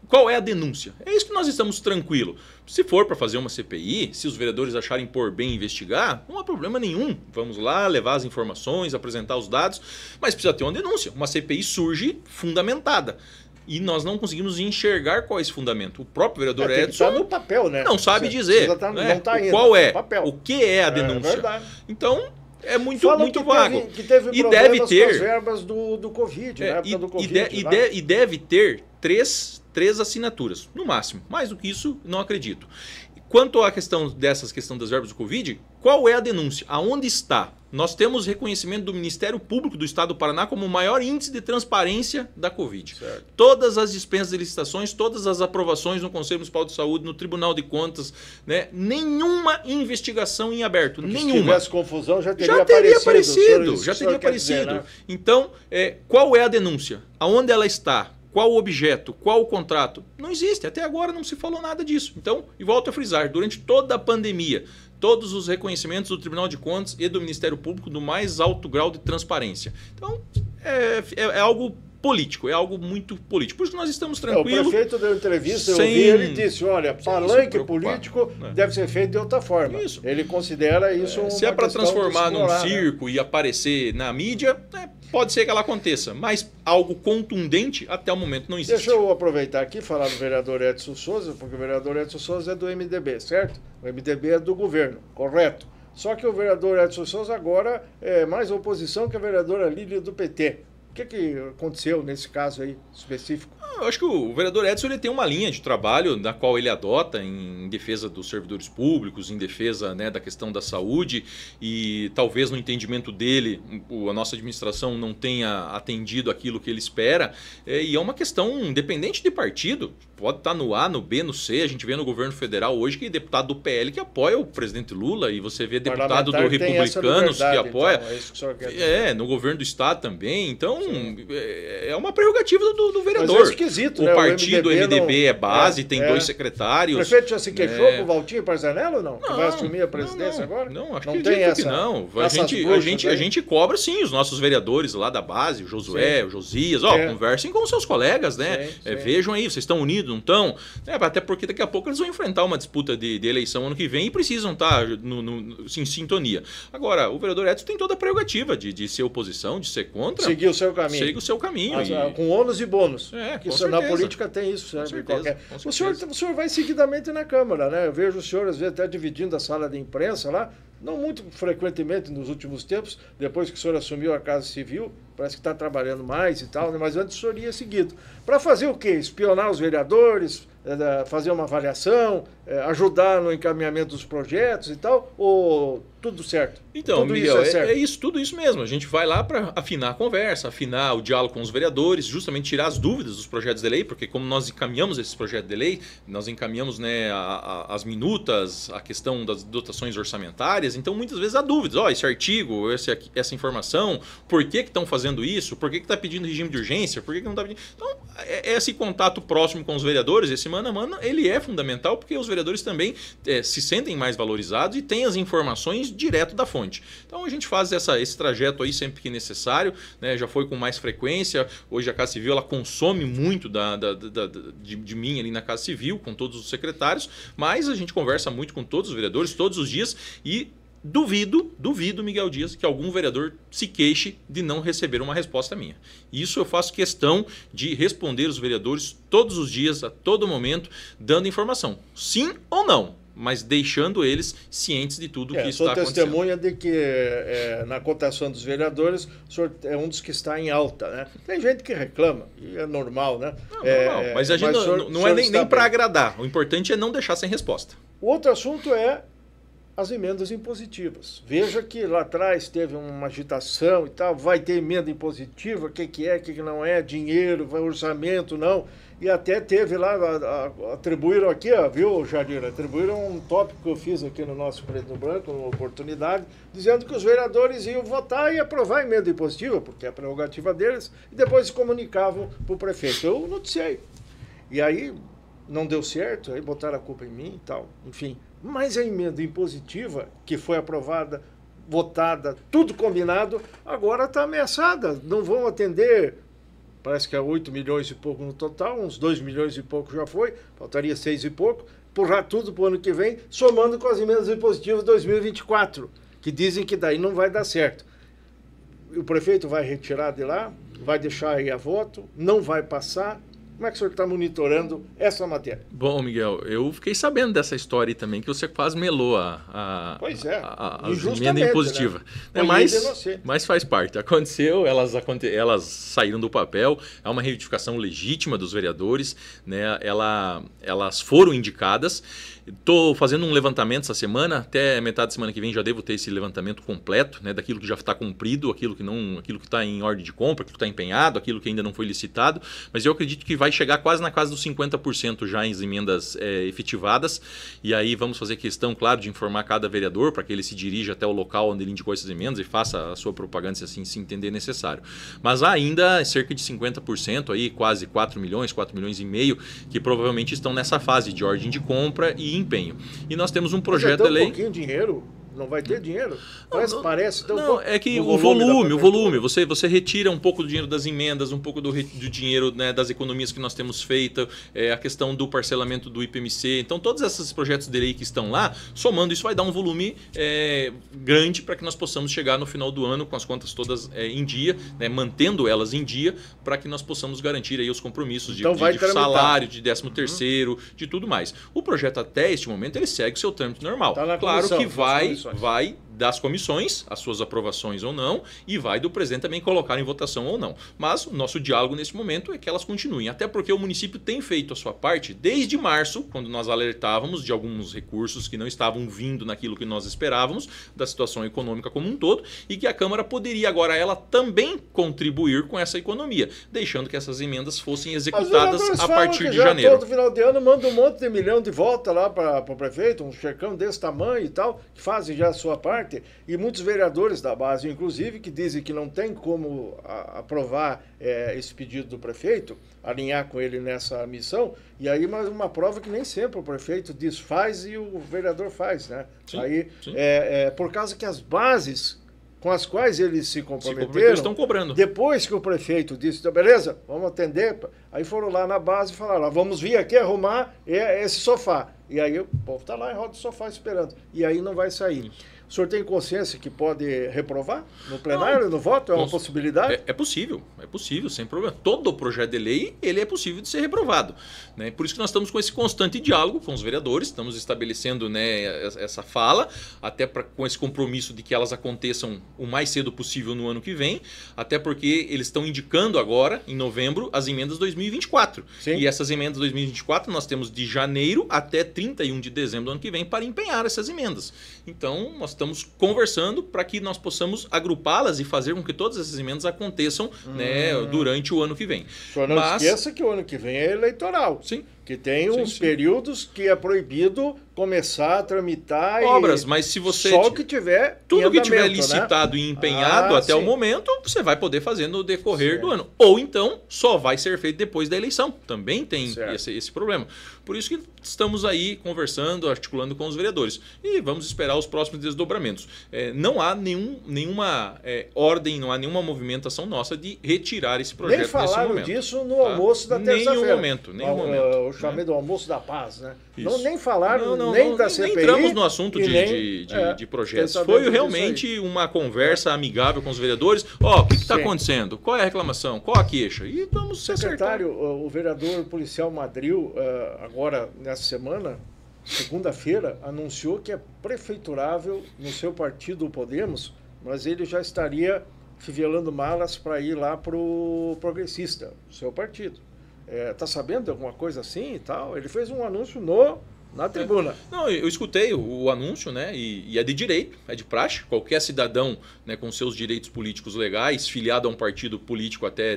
Qual é a denúncia? É isso que nós estamos tranquilos. Se for para fazer uma CPI, se os vereadores acharem por bem investigar, não há problema nenhum. Vamos lá, levar as informações, apresentar os dados, mas precisa ter uma denúncia. Uma CPI surge fundamentada. E nós não conseguimos enxergar qual é esse fundamento. O próprio vereador Edson tá no papel, né? Não sabe dizer não tá ainda, qual é, papel. O que é a denúncia. Verdade. Então, é muito vago. Que teve e deve ter com as verbas do Covid, na época do Covid. E deve ter três assinaturas, no máximo. Mais do que isso, não acredito. Quanto à questão das verbas do Covid, qual é a denúncia? Aonde está? Nós temos reconhecimento do Ministério Público do Estado do Paraná como o maior índice de transparência da Covid. Certo. Todas as dispensas de licitações, todas as aprovações no Conselho Municipal de Saúde, no Tribunal de Contas, né? Nenhuma investigação em aberto, Porque nenhuma. Se tivesse confusão, já teria aparecido. Já teria aparecido. Dizer, né? Então, qual é a denúncia? Aonde ela está? Qual o objeto? Qual o contrato? Não existe. Até agora não se falou nada disso. Então, e volto a frisar, durante toda a pandemia, todos os reconhecimentos do Tribunal de Contas e do Ministério Público do mais alto grau de transparência. Então, é algo político, é algo muito político. Por isso que nós estamos tranquilos. O prefeito deu entrevista, eu vi, ele disse, olha, palanque político deve ser feito de outra forma. Isso. Ele considera isso Se é para transformar num circo e aparecer na mídia, pode ser que ela aconteça, mas algo contundente até o momento não existe. Deixa eu aproveitar aqui e falar do vereador Edson Souza, porque o vereador Edson Souza é do MDB, certo? O MDB é do governo, correto? Só que o vereador Edson Souza agora é mais oposição que a vereadora Lília do PT. O que aconteceu nesse caso aí específico? Eu acho que o vereador Edson ele tem uma linha de trabalho da qual ele adota em defesa dos servidores públicos, em defesa, né, da questão da saúde, e talvez no entendimento dele a nossa administração não tenha atendido aquilo que ele espera, e é uma questão independente de partido, pode estar no A, no B, no C. A gente vê no governo federal hoje que deputado do PL que apoia o presidente Lula, e você vê deputado do Republicanos que apoia, então, é isso que o senhor quer dizer. no governo do estado também. Então é uma prerrogativa do vereador. Mas é esquisito, né? O partido o MDB é base, tem 2 secretários. O prefeito já se queixou com o Valtinho Parzanello ou não? Que vai assumir a presidência agora? Não, acho não que tem essa, que não. A gente cobra sim os nossos vereadores lá da base, o Josué, o Josias, conversem com os seus colegas, né? Sim. Vejam aí, vocês estão unidos, não estão? Até porque daqui a pouco eles vão enfrentar uma disputa de eleição ano que vem e precisam estar em sintonia. Agora, o vereador Edson tem toda a prerrogativa de ser oposição, de ser contra. Seguir o seu caminho. Segue o seu caminho. Com ônus e bônus. Na política tem isso. Com o senhor vai seguidamente na Câmara, né? Eu vejo o senhor, às vezes, até dividindo a sala de imprensa lá, não muito frequentemente nos últimos tempos, depois que o senhor assumiu a Casa Civil, parece que está trabalhando mais e tal, né? Mas antes o senhor ia seguido. Para fazer o quê? Espionar os vereadores, fazer uma avaliação, ajudar no encaminhamento dos projetos e tal, ou tudo certo? Então, tudo Miguel, tudo isso mesmo. A gente vai lá para afinar a conversa, afinar o diálogo com os vereadores, justamente tirar as dúvidas dos projetos de lei, porque como nós encaminhamos esses projetos de lei, nós encaminhamos, né, as minutas, a questão das dotações orçamentárias, então muitas vezes há dúvidas. Esse artigo, essa informação, por que estão fazendo isso? Por que está pedindo regime de urgência? Por que não está pedindo? Então, esse contato próximo com os vereadores, esse mano a mano, ele é fundamental, porque os vereadores também se sentem mais valorizados e têm as informações direto da fonte. Então a gente faz esse trajeto aí sempre que necessário, né? Já foi com mais frequência. Hoje a Casa Civil ela consome muito de mim ali na Casa Civil, com todos os secretários, mas a gente conversa muito com todos os vereadores, todos os dias, e duvido, Miguel Dias, que algum vereador se queixe de não receber uma resposta minha. Isso eu faço questão de responder os vereadores todos os dias, a todo momento, dando informação. Sim ou não, mas deixando eles cientes de tudo que está acontecendo. Sou testemunha de que na cotação dos vereadores, o senhor é um dos que está em alta, né? Tem gente que reclama, e é normal, né? Não, mas a gente não é nem para agradar. O importante é não deixar sem resposta. O outro assunto é as emendas impositivas. Veja que lá atrás teve uma agitação e tal, vai ter emenda impositiva, o que é, o que não é, dinheiro, orçamento, não. E até teve lá, atribuíram aqui, viu, Jardim? Atribuíram um tópico que eu fiz aqui no nosso Preto no Branco, numa oportunidade, dizendo que os vereadores iam votar e aprovar a emenda impositiva, porque é a prerrogativa deles, e depois se comunicavam para o prefeito. Eu noticiei. E aí não deu certo, aí botaram a culpa em mim e tal, enfim. Mas a emenda impositiva, que foi aprovada, votada, tudo combinado, agora está ameaçada. Não vão atender, parece que é 8 milhões e pouco no total, uns 2 milhões e pouco já foi, faltaria 6 e pouco, empurrar tudo para o ano que vem, somando com as emendas impositivas de 2024, que dizem que daí não vai dar certo. O prefeito vai retirar de lá, vai deixar aí a voto, não vai passar, Como é que o senhor está monitorando essa matéria? Bom, Miguel, eu fiquei sabendo dessa história aí também, que você quase melou pois é, a emenda impositiva. Né? Mas faz parte. Aconteceu, elas saíram do papel, é uma reivindicação legítima dos vereadores, né? Elas foram indicadas. Estou fazendo um levantamento essa semana, até metade da semana que vem já devo ter esse levantamento completo, né, daquilo que já está cumprido, aquilo que está em ordem de compra, aquilo que está empenhado, aquilo que ainda não foi licitado, mas eu acredito que vai chegar quase na casa dos 50% já em emendas efetivadas, e aí vamos fazer questão, claro, de informar cada vereador para que ele se dirija até o local onde ele indicou essas emendas e faça a sua propaganda se assim se entender necessário. Mas há ainda cerca de 50%, aí, quase 4 milhões e meio, que provavelmente estão nessa fase de ordem de compra e empenho. E nós temos um projeto de lei... um pouquinho de dinheiro? Não vai ter dinheiro? Parece. Não, é que o volume, você retira um pouco do dinheiro das emendas, um pouco do dinheiro, né, das economias que nós temos feito, a questão do parcelamento do IPMC. Então, todos esses projetos de lei que estão lá, somando isso, vai dar um volume grande para que nós possamos chegar no final do ano com as contas todas em dia, né, mantendo elas em dia, para que nós possamos garantir aí os compromissos de salário, de 13º, de tudo mais. O projeto, até este momento, ele segue o seu trâmite normal. Tá na claro comissão, que vai das comissões, as suas aprovações ou não, e vai do presidente também colocar em votação ou não. Mas o nosso diálogo nesse momento é que elas continuem, até porque o município tem feito a sua parte desde março, quando nós alertávamos de alguns recursos que não estavam vindo naquilo que nós esperávamos, da situação econômica como um todo, e que a Câmara poderia agora ela também contribuir com essa economia, deixando que essas emendas fossem executadas a partir de janeiro. Todo final de ano manda um monte de milhão de volta lá para o prefeito, um checão desse tamanho e tal, que fazem já a sua parte. E muitos vereadores da base, inclusive, que dizem que não tem como aprovar esse pedido do prefeito, alinhar com ele nessa missão, e aí mais uma prova que nem sempre o prefeito diz faz e o vereador faz, né? Sim, aí, sim. Por causa que as bases com as quais eles se comprometeram, estão cobrando. Depois que o prefeito disse, então, beleza, vamos atender, aí foram lá na base e falaram, vamos vir aqui arrumar esse sofá. E aí o povo está lá em roda do sofá esperando. E aí não vai sair. O senhor tem consciência que pode reprovar no plenário, no voto? É uma possibilidade? É possível, sem problema. Todo projeto de lei, ele é possível de ser reprovado. Né? Por isso que nós estamos com esse constante diálogo com os vereadores, estamos estabelecendo, né, essa fala, até com esse compromisso de que elas aconteçam o mais cedo possível no ano que vem, até porque eles estão indicando agora, em novembro, as emendas 2024. Sim. E essas emendas 2024 nós temos de janeiro até 31 de dezembro do ano que vem para empenhar essas emendas. Então, nós estamos conversando para que nós possamos agrupá-las e fazer com que todas essas emendas aconteçam, né, durante o ano que vem. O senhor não esqueça que o ano que vem é eleitoral. Sim. Que tem uns períodos que é proibido começar a tramitar obras, mas se você só o que tiver tudo que tiver licitado, né, e empenhado até o momento, você vai poder fazer no decorrer do ano. Ou então só vai ser feito depois da eleição. Também tem esse problema. Por isso que estamos aí conversando, articulando com os vereadores. E vamos esperar os próximos desdobramentos. Não há nenhuma ordem, não há nenhuma movimentação nossa de retirar esse projeto nesse momento. Nem falaram disso no almoço da terça-feira. Nenhum momento. Eu chamei do almoço da paz, né? Isso. Nem falaram, nem da CPI. Nem entramos no assunto de projetos. Foi realmente uma conversa amigável com os vereadores. O que está acontecendo? Qual é a reclamação? Qual a queixa? E vamos se acertar. Secretário, o vereador policial Madril, agora nessa semana, segunda-feira, anunciou que é prefeiturável no seu partido, o Podemos, mas ele já estaria fivelando malas para ir lá para o Progressista, o seu partido. Tá sabendo de alguma coisa assim e tal? Ele fez um anúncio na tribuna. Não, eu escutei o anúncio, né? E é de direito, é de praxe. Qualquer cidadão, né, com seus direitos políticos legais, filiado a um partido político até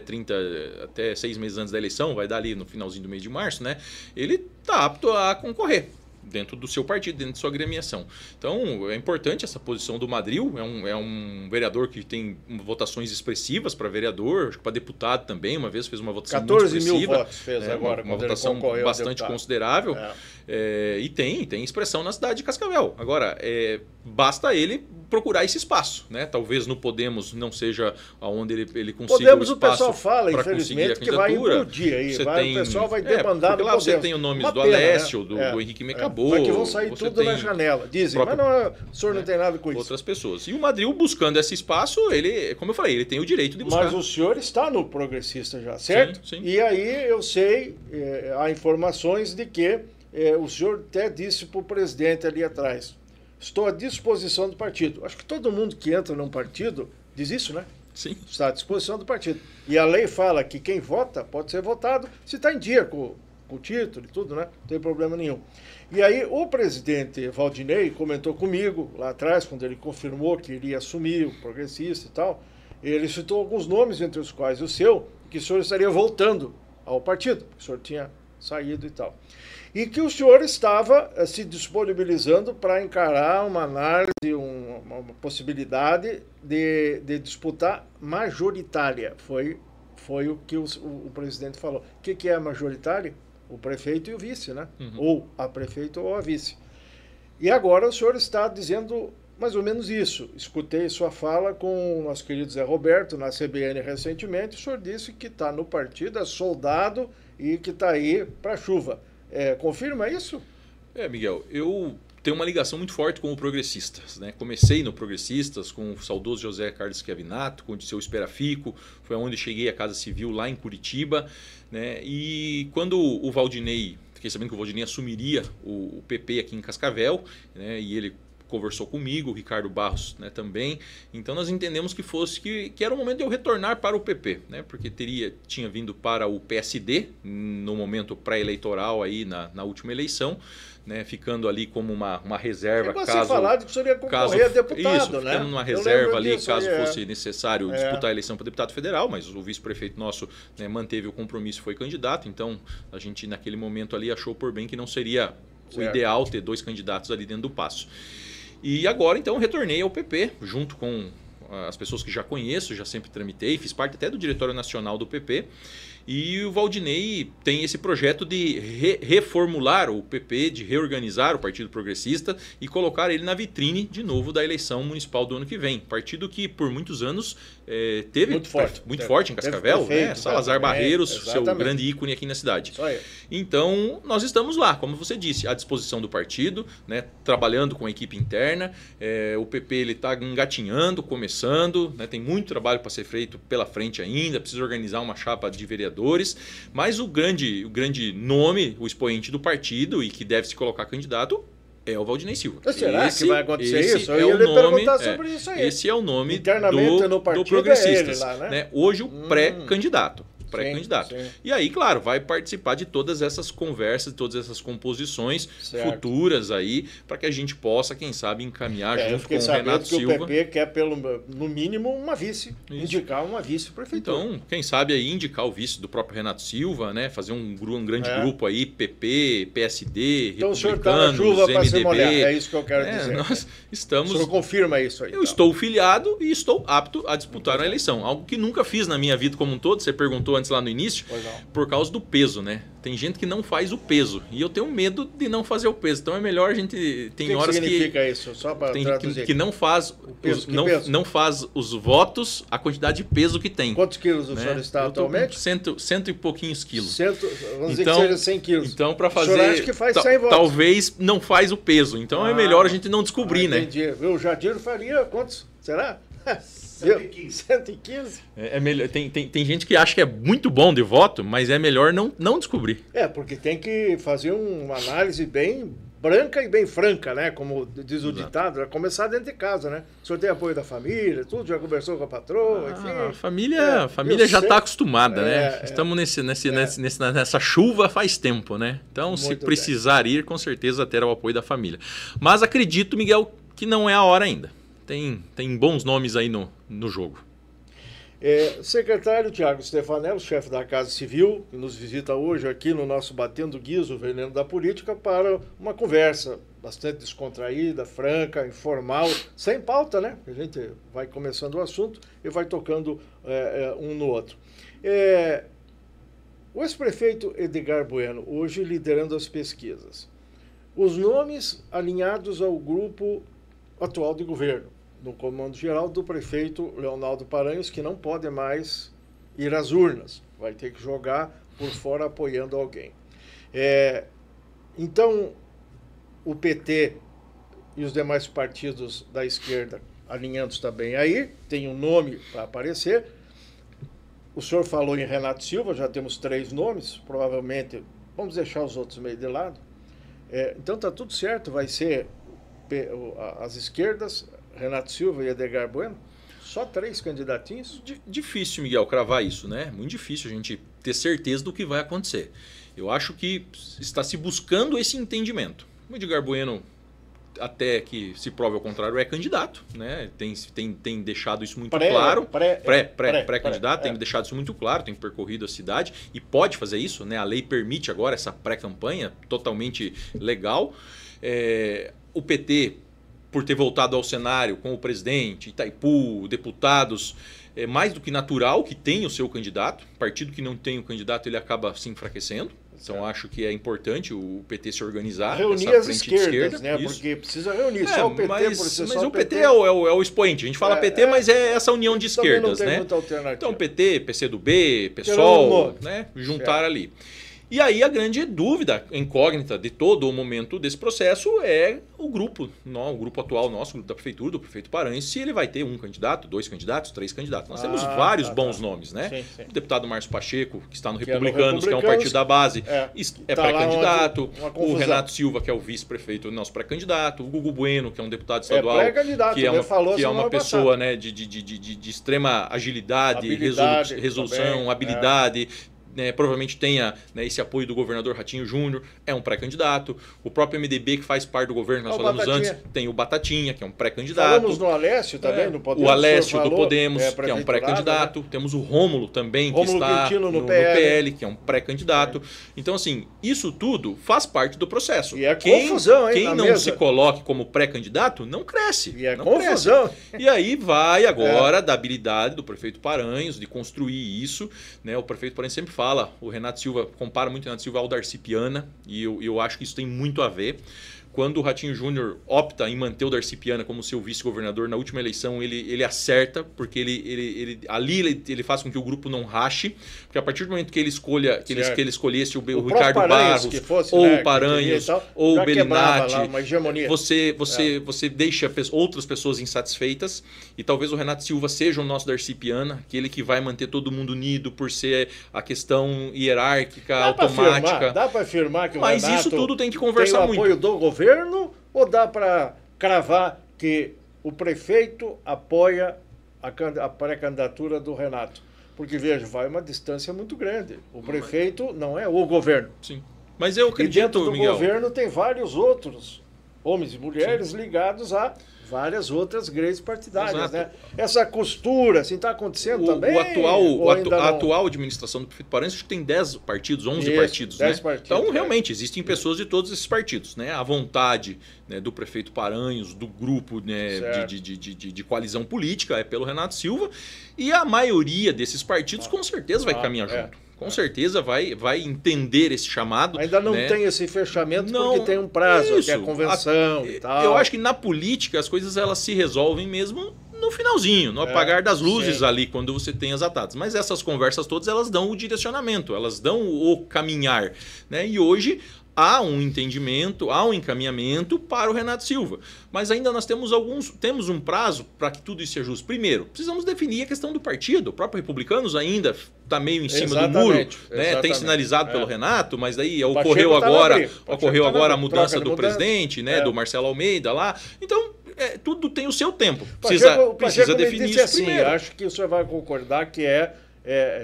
6 meses antes da eleição, vai dar ali no finalzinho do mês de março, né? Ele está apto a concorrer dentro do seu partido, dentro de sua agremiação. Então, é importante essa posição do Madril, é um vereador que tem votações expressivas para vereador, acho que para deputado também, uma vez fez uma votação 14 muito expressiva. mil votos fez agora. Uma votação bastante considerável. E tem expressão na cidade de Cascavel. Agora, basta ele procurar esse espaço, né? Talvez no Podemos não seja onde ele consiga Podemos, o espaço. O pessoal fala, infelizmente, que vai implodir aí. O pessoal vai demandar porque lá você tem o nome do Alessio, do Henrique Mecabou, acabou. Só que vão sair tudo na janela, dizem. Mas o senhor não tem nada com isso. Outras pessoas. E o Madril, buscando esse espaço, ele, como eu falei, ele tem o direito de buscar. Mas o senhor está no Progressista já, certo? Sim. E aí eu sei, há informações de que o senhor até disse para o presidente ali atrás, estou à disposição do partido. Acho que todo mundo que entra num partido diz isso, né? Sim. Está à disposição do partido. E a lei fala que quem vota pode ser votado se está em dia com o título e tudo, né? Não tem problema nenhum. E aí o presidente Valdinei comentou comigo lá atrás, quando ele confirmou que iria assumir o Progressista e tal, ele citou alguns nomes, entre os quais o seu, que o senhor estaria voltando ao partido, que o senhor tinha saído e tal. E que o senhor estava se disponibilizando para encarar uma análise, uma possibilidade de disputar majoritária. Foi o que o presidente falou. O que é a majoritária? O prefeito e o vice, né? Uhum. Ou a prefeito ou a vice. E agora o senhor está dizendo mais ou menos isso. Escutei sua fala com o nosso querido Zé Roberto na CBN recentemente. O senhor disse que está no partido, é soldado e que está aí para a chuva. Confirma isso? Miguel, eu tenho uma ligação muito forte com o Progressistas, né? Comecei no Progressistas com o saudoso José Carlos Schiavinato, com o seu Esperafico, foi onde cheguei à Casa Civil lá em Curitiba, né? E quando o Valdinei, fiquei sabendo que o Valdinei assumiria o PP aqui em Cascavel, né? E ele conversou comigo, o Ricardo Barros, né, também. Então nós entendemos que era o momento de eu retornar para o PP, né, porque tinha vindo para o PSD no momento pré-eleitoral aí na última eleição, né, ficando ali como uma reserva. Você falar de que o senhor ia concorrer a deputado, isso, né? Ficando numa reserva ali, caso fosse necessário disputar a eleição para deputado federal, mas o vice-prefeito nosso, né, manteve o compromisso e foi candidato, então a gente naquele momento ali achou por bem que não seria o ideal ter 2 candidatos ali dentro do passo. E agora, então, retornei ao PP, junto com as pessoas que já conheço, já sempre tramitei, fiz parte até do Diretório Nacional do PP. E o Valdinei tem esse projeto de reformular o PP, de reorganizar o Partido Progressista e colocar ele na vitrine de novo da eleição municipal do ano que vem. Partido que por muitos anos teve muito forte em Cascavel, né? Salazar Barreiros, seu grande ícone aqui na cidade. Então, nós estamos lá, como você disse, à disposição do partido, né? Trabalhando com a equipe interna. O PP está engatinhando, começando, né? Tem muito trabalho para ser feito pela frente ainda, precisa organizar uma chapa de vereadores, mas o grande nome, o expoente do partido e que deve se colocar candidato é o Valdinei Silva. Será que vai acontecer isso? Eu ia lhe perguntar sobre isso aí. Esse é o nome do Progressistas. Lá, né? Hoje o pré-candidato. Sim. E aí, claro, vai participar de todas essas conversas, de todas essas composições futuras aí, para que a gente possa, quem sabe, encaminhar junto com o Renato Silva. O PP quer, no mínimo, uma vice, indicar uma vice-prefeitura. Então, quem sabe aí indicar o vice do próprio Renato Silva, né? Fazer um grande grupo aí, PP, PSD, então, republicanos, o senhor tá na chuva para se molhar, MDB. É isso que eu quero dizer. Nós estamos... O senhor confirma isso aí. Eu estou filiado e estou apto a disputar a eleição. Algo que nunca fiz na minha vida como um todo. Você perguntou antes lá no início, por causa do peso, né? Tem gente que não faz o peso e eu tenho medo de não fazer o peso. Então é melhor a gente tem horas que significa isso? Só para traduzir. Que não faz não faz os votos a quantidade de peso que tem. Quantos quilos o senhor está atualmente? Cento e pouquinho quilos. Vamos dizer que seja 100 quilos. Então para fazer, o senhor acha que faz 100 votos? Talvez não faz o peso. Então é melhor a gente não descobrir, né? O Jadir faria quantos? Será? 115. É melhor, tem gente que acha que é muito bom de voto, mas é melhor não descobrir. Porque tem que fazer uma análise bem branca e bem franca, né? Como diz o ditado, é começar dentro de casa, né? O senhor tem apoio da família, tudo, já conversou com a patroa, enfim. A família já está acostumada, né? Estamos nessa chuva faz tempo, né? Então, muito se precisar ir, com certeza terá o apoio da família. Mas acredito, Miguel, que não é a hora ainda. Tem bons nomes aí no jogo. Secretário Tiago Stefanello, chefe da Casa Civil, que nos visita hoje aqui no nosso Batendo Guizo, o Veneno da Política, para uma conversa bastante descontraída, franca, informal, sem pauta, né? A gente vai começando o assunto e vai tocando um no outro. O ex-prefeito Edgar Bueno, hoje liderando as pesquisas. Os nomes alinhados ao grupo atual de governo, no comando geral do prefeito Leonardo Paranhos, que não pode mais ir às urnas, vai ter que jogar por fora apoiando alguém. Então, o PT e os demais partidos da esquerda alinhando também aí, tem um nome para aparecer. O senhor falou em Renato Silva, já temos 3 nomes, provavelmente vamos deixar os outros meio de lado. Então está tudo certo, vai ser as esquerdas, Renato Silva e Edgar Bueno, só 3 candidatinhos? Difícil, Miguel, cravar isso, né? Muito difícil a gente ter certeza do que vai acontecer. Eu acho que está se buscando esse entendimento. O Edgar Bueno, até que se prove ao contrário, é candidato, né? Tem deixado isso muito claro. Pré-candidato, tem deixado isso muito claro, tem percorrido a cidade e pode fazer isso, né? A lei permite agora essa pré-campanha totalmente legal. O PT, por ter voltado ao cenário com o presidente, Itaipu, deputados, é mais do que natural que tenha o seu candidato. Partido que não tem o candidato, ele acaba se enfraquecendo. Então, acho que é importante o PT se organizar. Reunir as esquerdas, né? Isso. Porque precisa reunir só o PT. Mas o PT é o expoente. A gente fala PT, mas é essa união de esquerdas, né? Então, PT, PCdoB, PSOL, né? Juntar ali. E aí a grande dúvida, incógnita de todo o momento desse processo é o grupo atual nosso, o grupo da prefeitura, do prefeito Paranhos, se ele vai ter 1 candidato, 2 candidatos, 3 candidatos. Nós temos vários bons nomes, né? Sim. O deputado Márcio Pacheco, que está no Republicanos, que é um partido da base, é pré-candidato. O Renato Silva, que é o vice-prefeito, nosso pré-candidato. O Gugu Bueno, que é um deputado estadual, que é uma pessoa, né, de extrema agilidade, resolução, habilidade. Provavelmente tenha, né, esse apoio do governador Ratinho Júnior, é um pré-candidato. O próprio MDB, que faz parte do governo, nós falamos antes, tem o Batatinha, que é um pré-candidato. Falamos no Alessio também, no Podemos. O Alessio do Podemos, que é um pré-candidato. Né? Temos o Rômulo também, que está no PL, que é um pré-candidato. Então, assim, isso tudo faz parte do processo. E é confusão, hein? Quem não se coloque como pré-candidato, não cresce. E é confusão. E aí vai agora da habilidade do prefeito Paranhos de construir isso. Né? O prefeito Paranhos sempre fala, o Renato Silva, compara muito o Renato Silva ao Darcy Piana, e eu acho que isso tem muito a ver. Quando o Ratinho Júnior opta em manter o Darcy Piana como seu vice-governador na última eleição, ele acerta, porque ele faz com que o grupo não rache, porque a partir do momento que ele escolhesse o Ricardo Barros, ou o Paranhos, ou o Bellinati, você deixa outras pessoas insatisfeitas, e talvez o Renato Silva seja o nosso Darcy Piana, aquele que vai manter todo mundo unido por ser a questão hierárquica, automática. Dá para afirmar que o Renato isso tudo tem que conversar muito. Tem o apoio do governo, ou dá para cravar que o prefeito apoia a pré-candidatura do Renato? Porque, veja, vai uma distância muito grande. O prefeito não é o governo. Sim. Mas eu acredito, e dentro do Miguel, governo tem vários outros homens e mulheres ligados a várias outras grandes partidárias. Né? Essa costura, assim, está acontecendo também? A atual administração do prefeito Paranhos tem 10 partidos, 11 partidos. 10 partidos. Então, realmente, existem pessoas de todos esses partidos. Né? A vontade, né, do prefeito Paranhos, do grupo, né, de coalizão política, é pelo Renato Silva. E a maioria desses partidos, com certeza, vai caminhar junto. Com certeza vai entender esse chamado. Ainda não tem esse fechamento porque tem um prazo, que é a convenção e tal. Eu acho que na política as coisas elas se resolvem mesmo no finalzinho, no apagar das luzes ali, quando você tem as atadas. Mas essas conversas todas, elas dão o direcionamento, elas dão o caminhar. Né? E hoje há um entendimento, há um encaminhamento para o Renato Silva. Mas ainda nós temos um prazo para que tudo isso seja justo. Primeiro, precisamos definir a questão do partido. O próprio Republicanos ainda está meio em cima do muro. Né? Tem sinalizado pelo Renato, mas daí ocorreu agora a mudança do presidente, né? Do Marcelo Almeida lá. Então, tudo tem o seu tempo. Precisa definir isso primeiro. Acho que o senhor vai concordar que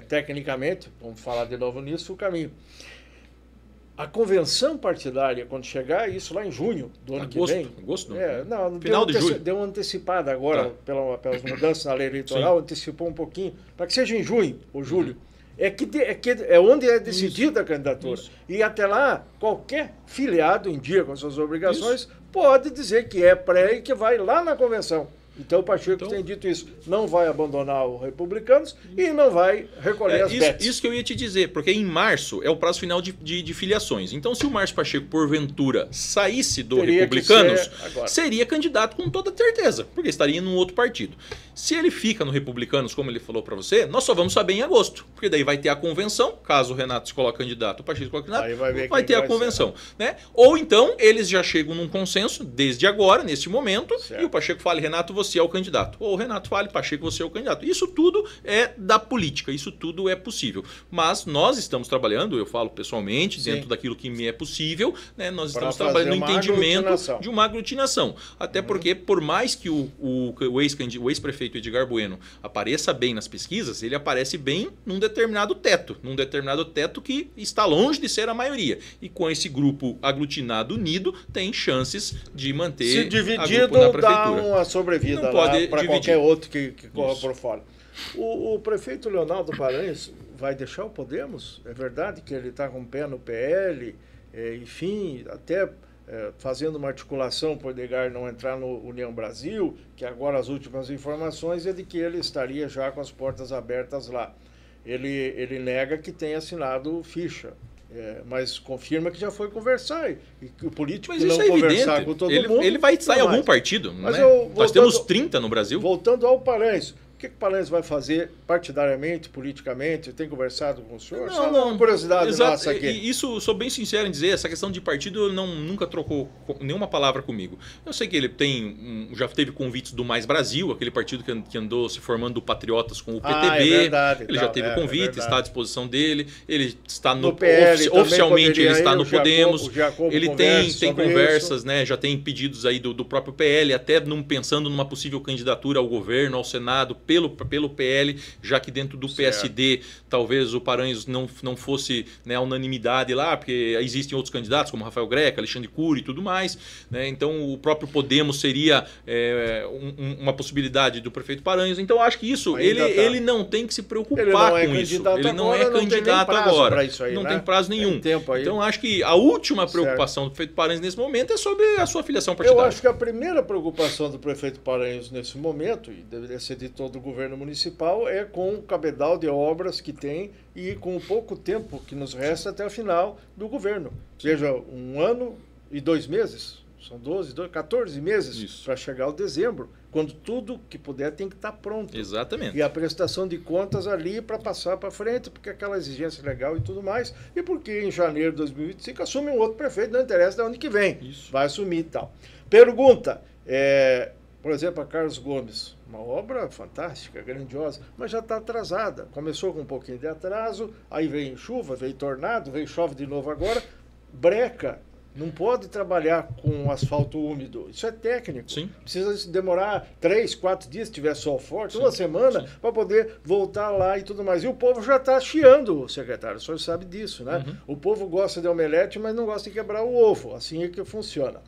tecnicamente, vamos falar de novo nisso, o caminho. A convenção partidária, quando chegar, isso lá em junho do ano que vem... Agosto? Final de julho. Deu uma antecipada agora, pelas mudanças na lei eleitoral, antecipou um pouquinho, para que seja em junho ou julho. É onde é decidida a candidatura. E até lá, qualquer filiado em dia com suas obrigações pode dizer que é pré e que vai lá na convenção. Então o Pacheco tem dito isso, não vai abandonar o Republicanos e não vai recolher as bets. Isso que eu ia te dizer, porque em março é o prazo final de filiações. Então se o Márcio Pacheco, porventura, saísse do Republicanos, seria candidato com toda certeza, porque estaria num outro partido. Se ele fica no Republicanos, como ele falou para você, nós só vamos saber em agosto, porque daí vai ter a convenção, caso o Renato se coloque candidato, o Pacheco se coloque candidato, vai ter a convenção. Né? Ou então eles já chegam num consenso desde agora, neste momento, e o Pacheco fale, Renato, você é o candidato. Ou o Renato fale, Pacheco, você é o candidato. Isso tudo é da política, isso tudo é possível. Mas nós estamos trabalhando, eu falo pessoalmente, dentro daquilo que me é possível, né? Nós estamos trabalhando no entendimento de uma aglutinação. Até porque, por mais que o ex-prefeito Edgar Bueno apareça bem nas pesquisas, ele aparece bem num determinado teto que está longe de ser a maioria. E com esse grupo aglutinado unido, tem chances de manter se dividido, a grupo na prefeitura. Dá uma sobrevida para qualquer outro que corra por fora. O prefeito Leonardo Paranhos vai deixar o Podemos? É verdade que ele está com o pé no PL, enfim, até fazendo uma articulação para o Edgar não entrar no União Brasil, que agora as últimas informações é de que ele estaria já com as portas abertas lá. Ele nega que tenha assinado ficha. Mas confirma que já foi conversar e que o político não conversar com todo mundo. Ele vai estar em algum partido, né? Nós temos 30 no Brasil. Voltando ao Paranhos, o que o Paranhos vai fazer partidariamente, politicamente? Tem conversado com o senhor? Só uma curiosidade nossa aqui. Isso, sou bem sincero em dizer, essa questão de partido nunca trocou nenhuma palavra comigo. Eu sei que ele já teve convites do Mais Brasil, aquele partido que andou se formando Patriotas com o PTB. Verdade, ele já teve convite, está à disposição dele. Ele está no PL, oficialmente ele está no Podemos. Jacobo ele tem conversas, né? Já tem pedidos aí do próprio PL, até pensando numa possível candidatura ao governo, ao Senado, pelo PL, já que dentro do PSD talvez o Paranhos não fosse, né, a unanimidade lá, porque existem outros candidatos como Rafael Greca, Alexandre Cury e tudo mais, né? Então o próprio Podemos seria uma possibilidade do prefeito Paranhos. Então acho que isso ele não tem que se preocupar com isso. Ele não é candidato agora. Não tem prazo nenhum. Então acho que a última preocupação do prefeito Paranhos nesse momento é sobre a sua filiação partidária. Eu acho que a primeira preocupação do prefeito Paranhos nesse momento, e deveria ser de todo o governo municipal, é com o cabedal de obras que tem e com o pouco tempo que nos resta até o final do governo. Veja, 1 ano e 2 meses. São 14 meses para chegar ao dezembro, quando tudo que puder tem que estar pronto. Exatamente. E a prestação de contas ali para passar para frente, porque aquela exigência legal e tudo mais, e porque em janeiro de 2025 assume um outro prefeito, não interessa de onde que vem, vai assumir e tal. Pergunta, por exemplo, a Carlos Gomes, uma obra fantástica, grandiosa, mas já está atrasada. Começou com um pouquinho de atraso, aí veio chuva, veio tornado, veio chove de novo agora, breca. Não pode trabalhar com asfalto úmido. Isso é técnico. Sim. Precisa demorar 3, 4 dias, se tiver sol forte, uma semana, para poder voltar lá e tudo mais. E o povo já está chiando, secretário. O senhor sabe disso, né? O povo gosta de omelete, mas não gosta de quebrar o ovo. Assim é que funciona.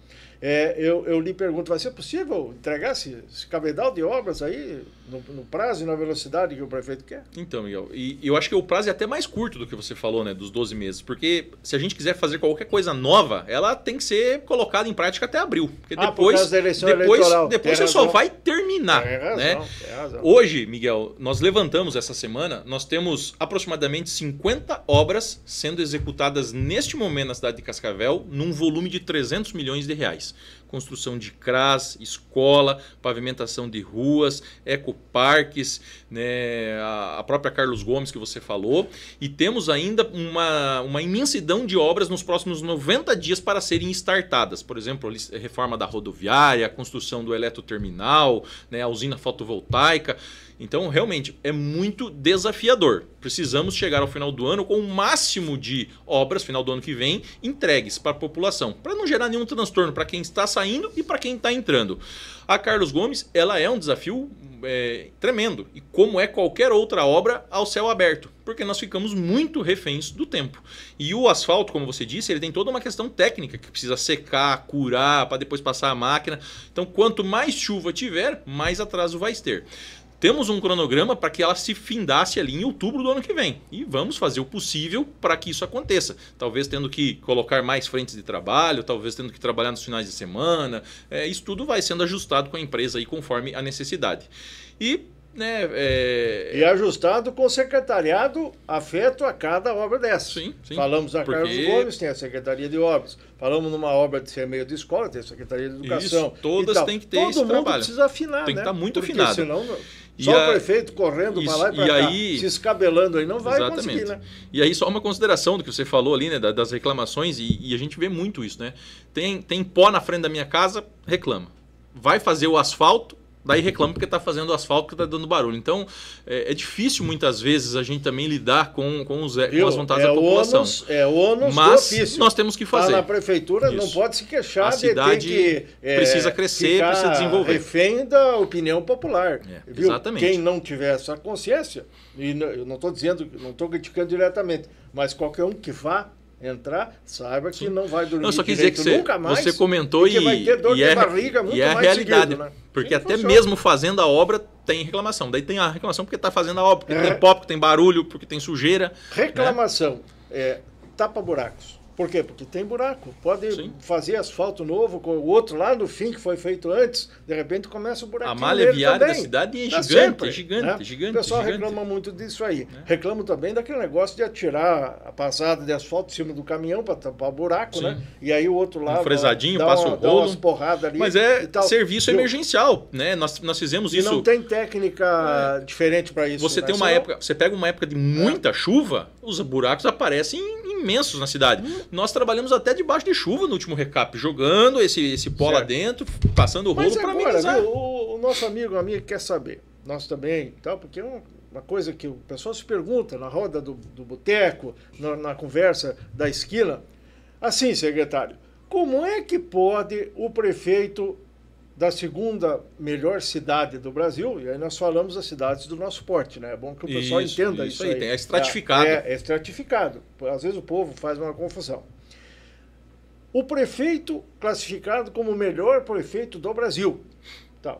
Eu lhe pergunto, vai ser possível entregar esse cabedal de obras aí no prazo e na velocidade que o prefeito quer? Então, Miguel, e eu acho que o prazo é até mais curto do que você falou, né, dos 12 meses, porque se a gente quiser fazer qualquer coisa nova, ela tem que ser colocada em prática até abril, porque depois você só vai terminar. Tem razão, né? Tem razão. Hoje, Miguel, nós levantamos essa semana, nós temos aproximadamente 50 obras sendo executadas neste momento na cidade de Cascavel, num volume de 300 milhões de reais. Construção de CRAS, escola, pavimentação de ruas, ecoparques, né, a própria Carlos Gomes que você falou. E temos ainda uma imensidão de obras nos próximos 90 dias para serem startadas. Por exemplo, a reforma da rodoviária, a construção do eletroterminal, né, a usina fotovoltaica. Então, realmente, é muito desafiador. Precisamos chegar ao final do ano com o máximo de obras, final do ano que vem, entregues para a população, para não gerar nenhum transtorno para quem está saindo e para quem está entrando. A Carlos Gomes, ela é um desafio tremendo, e como é qualquer outra obra ao céu aberto, porque nós ficamos muito reféns do tempo. E o asfalto, como você disse, ele tem toda uma questão técnica, que precisa secar, curar, para depois passar a máquina. Então, quanto mais chuva tiver, mais atraso vai ter. temos um cronograma para que ela se findasse ali em outubro do ano que vem. E vamos fazer o possível para que isso aconteça. Talvez tendo que colocar mais frentes de trabalho, talvez tendo que trabalhar nos finais de semana. Isso tudo vai sendo ajustado com a empresa aí conforme a necessidade. E ajustado com o secretariado afeto a cada obra dessa. Sim. Falamos da Carlos Gomes, tem a Secretaria de Obras. Falamos numa obra de ser meio de escola, tem a Secretaria de Educação. Isso, todas têm que ter esse trabalho. Todo mundo precisa afinar, tem que estar muito porque afinado. Senão, o prefeito correndo para lá e para cá, se escabelando aí, não vai conseguir, né? E aí só uma consideração do que você falou ali, né, das reclamações, e a gente vê muito isso, né? Tem pó na frente da minha casa, reclama. Vai fazer o asfalto, daí reclama porque está fazendo asfalto, porque está dando barulho. Então, é difícil muitas vezes a gente também lidar com as vontades da população. Ônus mas do ofício. Nós temos que fazer. Na prefeitura não pode se queixar a cidade de ter que precisa crescer, precisa desenvolver. Refém da opinião popular. Exatamente. Quem não tiver essa consciência, e eu não estou dizendo, não estou criticando diretamente, mas qualquer um que vá entrar, saiba que não vai dormir só quis dizer que nunca mais. Você comentou e vai ter dor de barriga muito a mais realidade. seguido, né? Porque até mesmo fazendo a obra tem reclamação. Daí tem a reclamação porque está fazendo a obra, porque tem pó, porque tem barulho, porque tem sujeira. Reclamação, tapa buracos. Por quê? Porque tem buraco. Pode fazer asfalto novo, com o outro lá no fim que foi feito antes, de repente começa o buraquinho. A malha viária também. Da cidade é gigante, sempre, é gigante, né? gigante. O pessoal gigante. reclama muito disso aí. Reclama também daquele negócio de atirar a passada de asfalto em cima do caminhão para tampar o buraco, né? E aí o outro lá fresadinho, passa o rolo. Dá umas porradas ali. Mas serviço emergencial, né? Nós fizemos isso. E não tem técnica diferente para isso. Você tem uma época, você pega uma época de muita chuva, os buracos aparecem imensos na cidade. Nós trabalhamos até debaixo de chuva no último recap, jogando esse pó lá dentro, passando o rolo para amenizar. O nosso amigo, amiga quer saber, nós também, porque é uma coisa que o pessoal se pergunta na roda do boteco, na conversa da esquina. Assim, secretário, como é que pode o prefeito da segunda melhor cidade do Brasil, e aí nós falamos das cidades do nosso porte, né? É bom que o pessoal entenda isso aí. É estratificado. É estratificado. Às vezes o povo faz uma confusão. O prefeito classificado como o melhor prefeito do Brasil. Tá.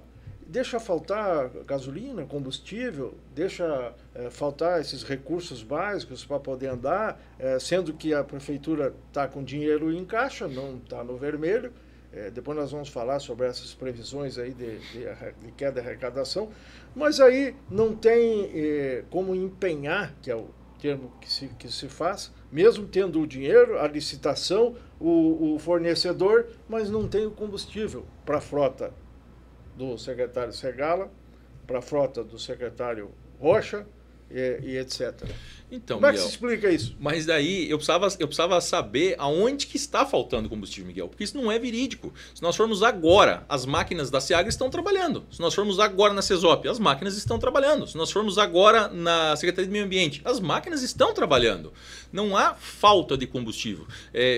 Deixa faltar gasolina, combustível, deixa faltar esses recursos básicos para poder andar, sendo que a prefeitura está com dinheiro em caixa, não está no vermelho. Depois nós vamos falar sobre essas previsões aí de queda de arrecadação, mas aí não tem como empenhar, que é o termo que se faz, mesmo tendo o dinheiro, a licitação, o fornecedor, mas não tem o combustível para a frota do secretário Segala, para a frota do secretário Rocha e etc. Então, como é que se explica isso? Mas daí eu precisava saber aonde que está faltando combustível, Miguel, porque isso não é verídico. Se nós formos agora, as máquinas da SEAGRA estão trabalhando. Se nós formos agora na CESOP, as máquinas estão trabalhando. Se nós formos agora na Secretaria de Meio Ambiente, as máquinas estão trabalhando. Não há falta de combustível.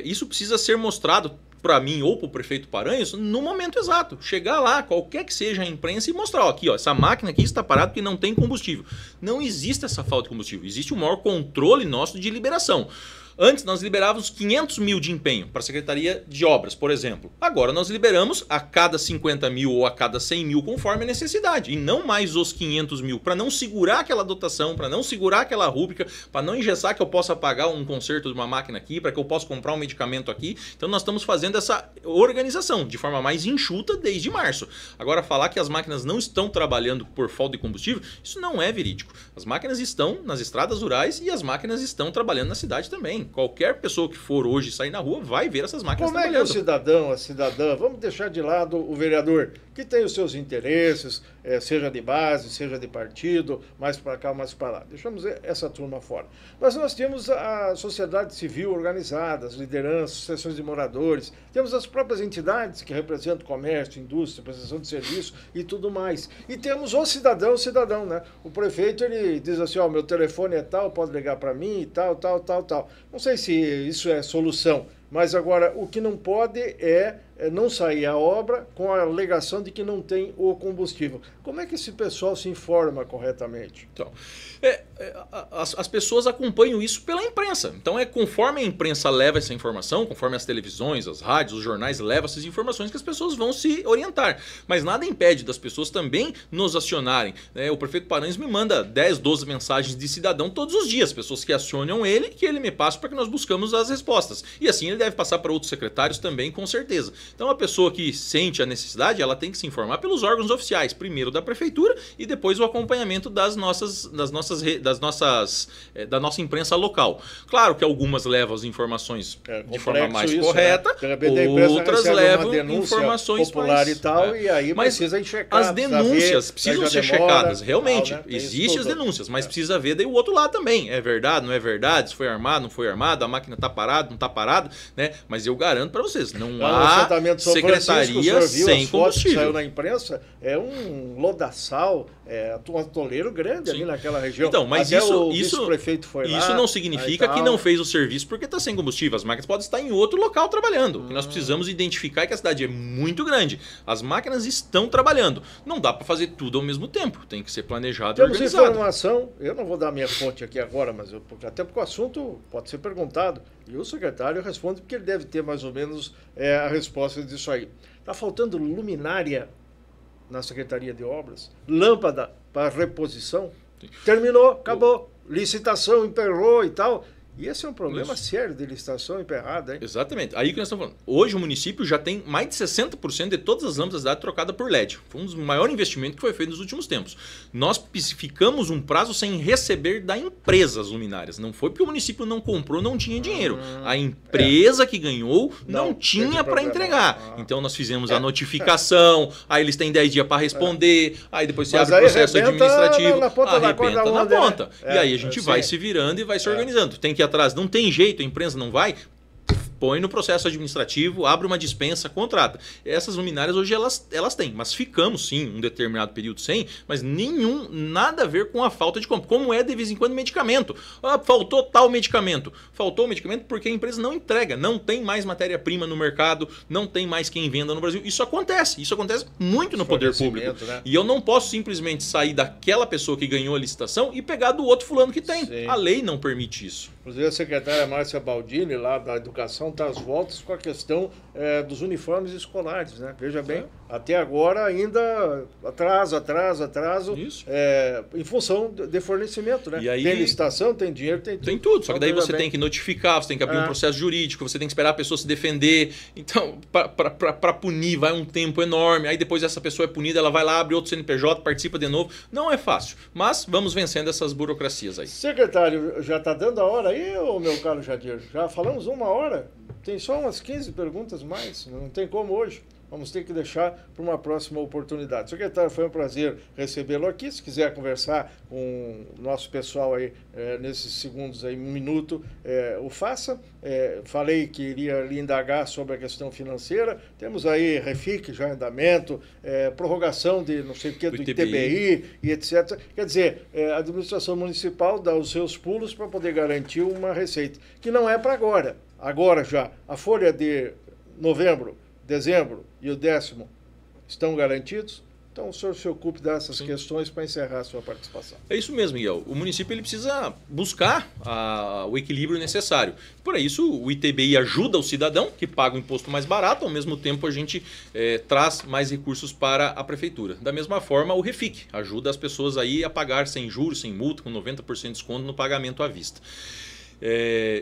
Isso precisa ser mostrado para mim ou para o prefeito Paranhos no momento exato. Chegar lá, qualquer que seja a imprensa e mostrar, aqui, essa máquina aqui está parada porque não tem combustível. Não existe essa falta de combustível. Existe um maior controle nosso de liberação. Antes nós liberávamos 500 mil de empenho para a Secretaria de Obras, por exemplo. Agora nós liberamos a cada 50 mil ou a cada 100 mil conforme a necessidade. E não mais os 500 mil, para não segurar aquela dotação, para não segurar aquela rúbrica, para não engessar que eu possa pagar um conserto de uma máquina aqui, para que eu possa comprar um medicamento aqui. Então nós estamos fazendo essa organização de forma mais enxuta desde março. Agora falar que as máquinas não estão trabalhando por falta de combustível, isso não é verídico. As máquinas estão nas estradas rurais e as máquinas estão trabalhando na cidade também. Qualquer pessoa que for hoje sair na rua vai ver essas máquinas trabalhando. Como é que o cidadão, a cidadã, vamos deixar de lado o vereador, que tem os seus interesses, seja de base, seja de partido, mais para cá, mais para lá. Deixamos essa turma fora. Mas nós temos a sociedade civil organizada, as lideranças, associações de moradores, temos as próprias entidades que representam comércio, indústria, prestação de serviço e tudo mais. E temos o cidadão, né? O prefeito, ele diz assim, meu telefone é tal, pode ligar para mim e tal. Não sei se isso é solução, mas agora o que não pode é não sair a obra com a alegação de que não tem o combustível. Como é que esse pessoal se informa corretamente? Então, as pessoas acompanham isso pela imprensa. Então conforme a imprensa leva essa informação, conforme as televisões, as rádios, os jornais levam essas informações, que as pessoas vão se orientar. Mas nada impede das pessoas também nos acionarem. O prefeito Paranhos me manda 10, 12 mensagens de cidadão todos os dias. Pessoas que acionam ele, que ele me passa para que nós buscamos as respostas. E assim ele deve passar para outros secretários também, com certeza. Então a pessoa que sente a necessidade, ela tem que se informar pelos órgãos oficiais. Primeiro da prefeitura e depois o acompanhamento da nossa imprensa local. Claro que algumas levam as informações de forma mais correta, outras levam informações popular mais, e tal, e aí mas precisa ir checar. As denúncias precisam ser checadas, realmente. Tal, né? Existem as denúncias, mas precisa ver daí o outro lado também. É verdade, não é verdade? Se foi armado, não foi armado, a máquina está parada, não está parada, né? Mas eu garanto para vocês, não há secretaria sem combustível. Saiu na imprensa, é um lodaçal, um atoleiro grande ali naquela região. Então, mas até isso foi lá, não significa que não fez o serviço porque está sem combustível. As máquinas podem estar em outro local trabalhando. O que nós precisamos identificar é que a cidade é muito grande. As máquinas estão trabalhando. Não dá para fazer tudo ao mesmo tempo. Tem que ser planejado e organizado. Temos informação, eu não vou dar minha fonte aqui agora, mas até porque o assunto pode ser perguntado. E o secretário responde porque ele deve ter mais ou menos a resposta disso aí. Está faltando luminária na Secretaria de Obras, lâmpada para reposição. Sim. Terminou, acabou. Licitação emperrou e tal. E esse é um problema sério de licitação emperrada, hein? Exatamente. Aí que nós estamos falando. Hoje o município já tem mais de 60% de todas as lâmpadas da cidade trocadas por LED. Foi um dos maiores investimentos que foi feito nos últimos tempos. Nós ficamos um prazo sem receber da empresa as luminárias. Não foi porque o município não comprou, não tinha dinheiro. A empresa que ganhou não tinha para entregar. Então nós fizemos a notificação, aí eles têm 10 dias para responder, aí depois você abre o processo administrativo, arrebenta na ponta. E aí a gente vai se virando e vai se organizando. Tem que atrás, não tem jeito, a imprensa não vai, põe no processo administrativo, abre uma dispensa, contrata. Essas luminárias hoje elas têm, mas ficamos sim um determinado período sem, mas nada a ver com a falta de compra. Como de vez em quando medicamento. Faltou tal medicamento. Faltou o medicamento porque a empresa não entrega, não tem mais matéria-prima no mercado, não tem mais quem venda no Brasil. Isso acontece muito no poder público. Né? E eu não posso simplesmente sair daquela pessoa que ganhou a licitação e pegar do outro fulano que tem. Sim. A lei não permite isso. Inclusive a secretária Márcia Baldini, lá da Educação, está às voltas com a questão dos uniformes escolares, né? Veja bem, até agora ainda atraso, em função de fornecimento, né? E aí, tem licitação, tem dinheiro, tem tudo. Tem tudo, só que daí você tem que notificar, você tem que abrir um processo jurídico, você tem que esperar a pessoa se defender. Então, para punir, vai um tempo enorme. Aí depois essa pessoa é punida, ela vai lá, abre outro CNPJ, participa de novo. Não é fácil, mas vamos vencendo essas burocracias aí. Secretário, já está dando a hora aí, meu caro Jadir? Já falamos 1 hora? Tem só umas 15 perguntas mais, não tem como hoje. Vamos ter que deixar para uma próxima oportunidade. Secretário, foi um prazer recebê-lo aqui. Se quiser conversar com o nosso pessoal aí, nesses segundos aí, 1 minuto, o faça. Falei que iria lhe indagar sobre a questão financeira. Temos aí REFIC já em andamento, prorrogação de não sei o que, do ITBI e etc. Quer dizer, a administração municipal dá os seus pulos para poder garantir uma receita, que não é para agora. Agora já, a folha de novembro, dezembro e o 10º estão garantidos? Então o senhor se ocupe dessas questões para encerrar a sua participação. É isso mesmo, Miguel. O município ele precisa buscar o equilíbrio necessário. Por isso o ITBI ajuda o cidadão que paga o imposto mais barato, ao mesmo tempo a gente traz mais recursos para a prefeitura. Da mesma forma o REFIC ajuda as pessoas aí a pagar sem juros, sem multa, com 90% de desconto no pagamento à vista.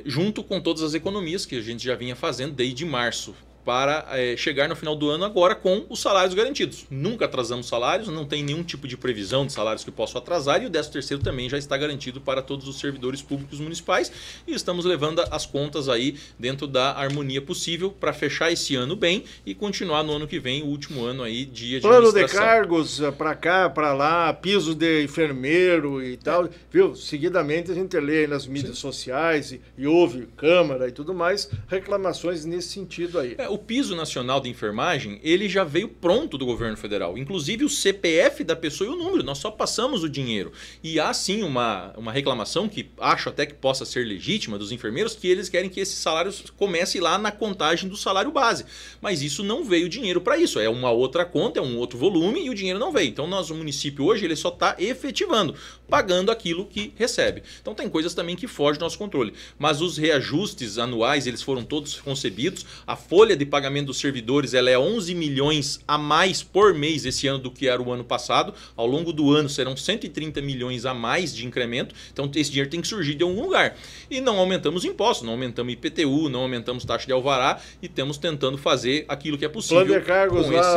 Junto com todas as economias que a gente já vinha fazendo desde março, para chegar no final do ano agora com os salários garantidos. Nunca atrasamos salários, não tem nenhum tipo de previsão de salários que possam atrasar e o 13º também já está garantido para todos os servidores públicos municipais e estamos levando as contas aí dentro da harmonia possível para fechar esse ano bem e continuar no ano que vem, o último ano aí de administração. Plano de cargos para cá, para lá, piso de enfermeiro e tal, viu? Seguidamente a gente lê nas mídias sociais e ouve Câmara e tudo mais, reclamações nesse sentido aí. O piso nacional de enfermagem, ele já veio pronto do governo federal. Inclusive o CPF da pessoa e o número. Nós só passamos o dinheiro. E há sim uma reclamação que acho até que possa ser legítima dos enfermeiros, que eles querem que esses salários comecem lá na contagem do salário base. Mas isso não veio dinheiro para isso. É uma outra conta, é um outro volume e o dinheiro não veio. Então o município hoje ele só está efetivando, pagando aquilo que recebe. Então tem coisas também que fogem do nosso controle. Mas os reajustes anuais, eles foram todos concebidos. A folha de pagamento dos servidores ela é 11 milhões a mais por mês esse ano do que era o ano passado. Ao longo do ano serão 130 milhões a mais de incremento. Então esse dinheiro tem que surgir de algum lugar. E não aumentamos impostos, não aumentamos IPTU, não aumentamos taxa de alvará e estamos tentando fazer aquilo que é possível. O plano de cargos lá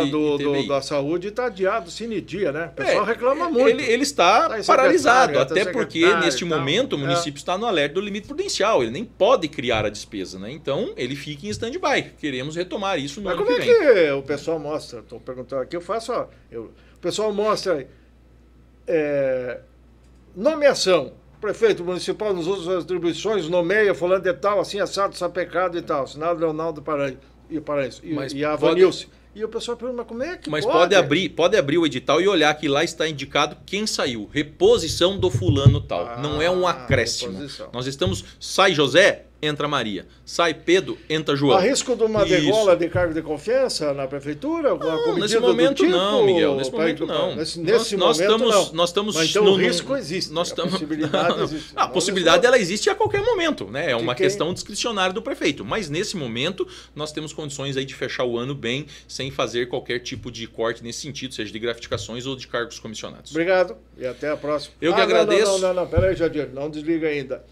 da saúde está adiado, sine dia, né? O pessoal reclama muito. Ele está paralisado, até porque neste momento o município está no alerta do limite prudencial. Ele nem pode criar a despesa, né? Então ele fica em stand-by. Queremos retomar isso no ano que vem. Mas como é que o pessoal mostra? Estou perguntando aqui, o pessoal mostra nomeação. O prefeito municipal nos usa as atribuições, nomeia fulano de tal, assim, assado, sapecado e tal. Assinado Leonardo Paranhos e a Vanilce. E o pessoal pergunta, mas como é que Mas pode abrir o edital e olhar que lá está indicado quem saiu. Reposição do fulano tal. Não é um acréscimo. Reposição. Nós estamos... Sai José, entra Maria. Sai Pedro, entra João. Há risco de uma degola de cargo de confiança na prefeitura? Não, nesse momento tipo, não, Miguel. Nesse momento não. Nesse momento não. Nós estamos mas então o risco existe. A possibilidade existe. A possibilidade ela existe a qualquer momento. Né? É uma questão discricionária do prefeito. Mas nesse momento nós temos condições aí de fechar o ano bem, sem fazer qualquer tipo de corte nesse sentido, seja de gratificações ou de cargos comissionados. Obrigado e até a próxima. Eu que agradeço. Não, peraí, Jadir, não desliga ainda.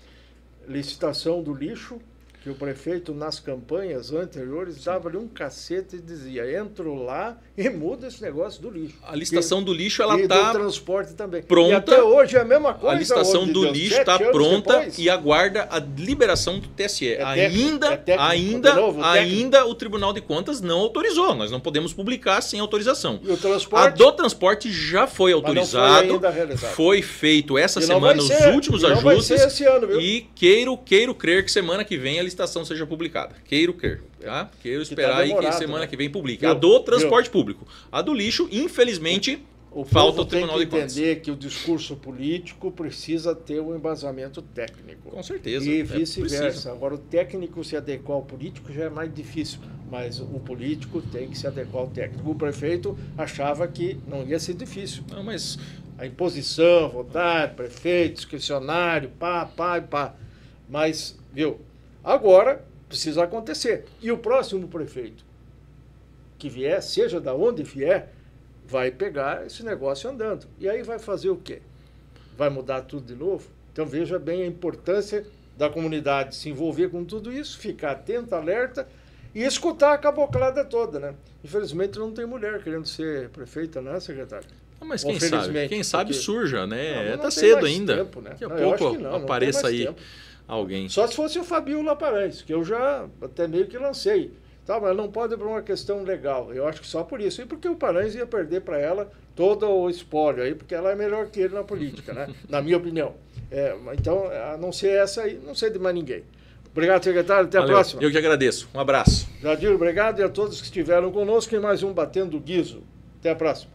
Licitação do lixo, que o prefeito nas campanhas anteriores dava-lhe um cacete e dizia, entro lá e muda esse negócio do lixo. A licitação do lixo ela está do transporte também. Pronta. E até hoje é a mesma coisa. A licitação do lixo está pronta e aguarda a liberação do TSE. Ainda o Tribunal de Contas não autorizou. Nós não podemos publicar sem autorização. E o transporte? A do transporte já foi autorizado. Foi feito essa semana os últimos ajustes. Vai ser esse ano, viu? E queiro crer que semana que vem a licitação seja publicada. Queiro crer. Tá? Quero esperar aí que semana que vem publique. A do transporte público. A do lixo, infelizmente, falta o Tribunal de Contas. Tem que entender que o discurso político precisa ter um embasamento técnico. Com certeza. E vice-versa. Agora, o técnico se adequar ao político já é mais difícil, mas o político tem que se adequar ao técnico. O prefeito achava que não ia ser difícil. Não, mas... A imposição, votar, prefeito, discricionário, pá. Mas, viu, agora precisa acontecer. E o próximo prefeito que vier, seja da onde vier, vai pegar esse negócio andando. E aí vai fazer o quê? Vai mudar tudo de novo? Então veja bem a importância da comunidade se envolver com tudo isso, ficar atenta, alerta e escutar a caboclada toda, né? Infelizmente não tem mulher querendo ser prefeita, né, secretário? Mas quem sabe surja, né? Tá cedo ainda. Tempo, né? Daqui a pouco apareça aí alguém. Só se fosse o Fabiola Paranhos, que eu já até meio que lancei. Tá, mas não pode por uma questão legal. Eu acho que só por isso. E porque o Paranhos ia perder para ela todo o espólio aí, porque ela é melhor que ele na política, né? Na minha opinião. Então, a não ser essa aí, não sei de mais ninguém. Obrigado, secretário. Até a próxima. Eu que agradeço. Um abraço. Jadir, obrigado. E a todos que estiveram conosco em mais um Batendo Guizo. Até a próxima.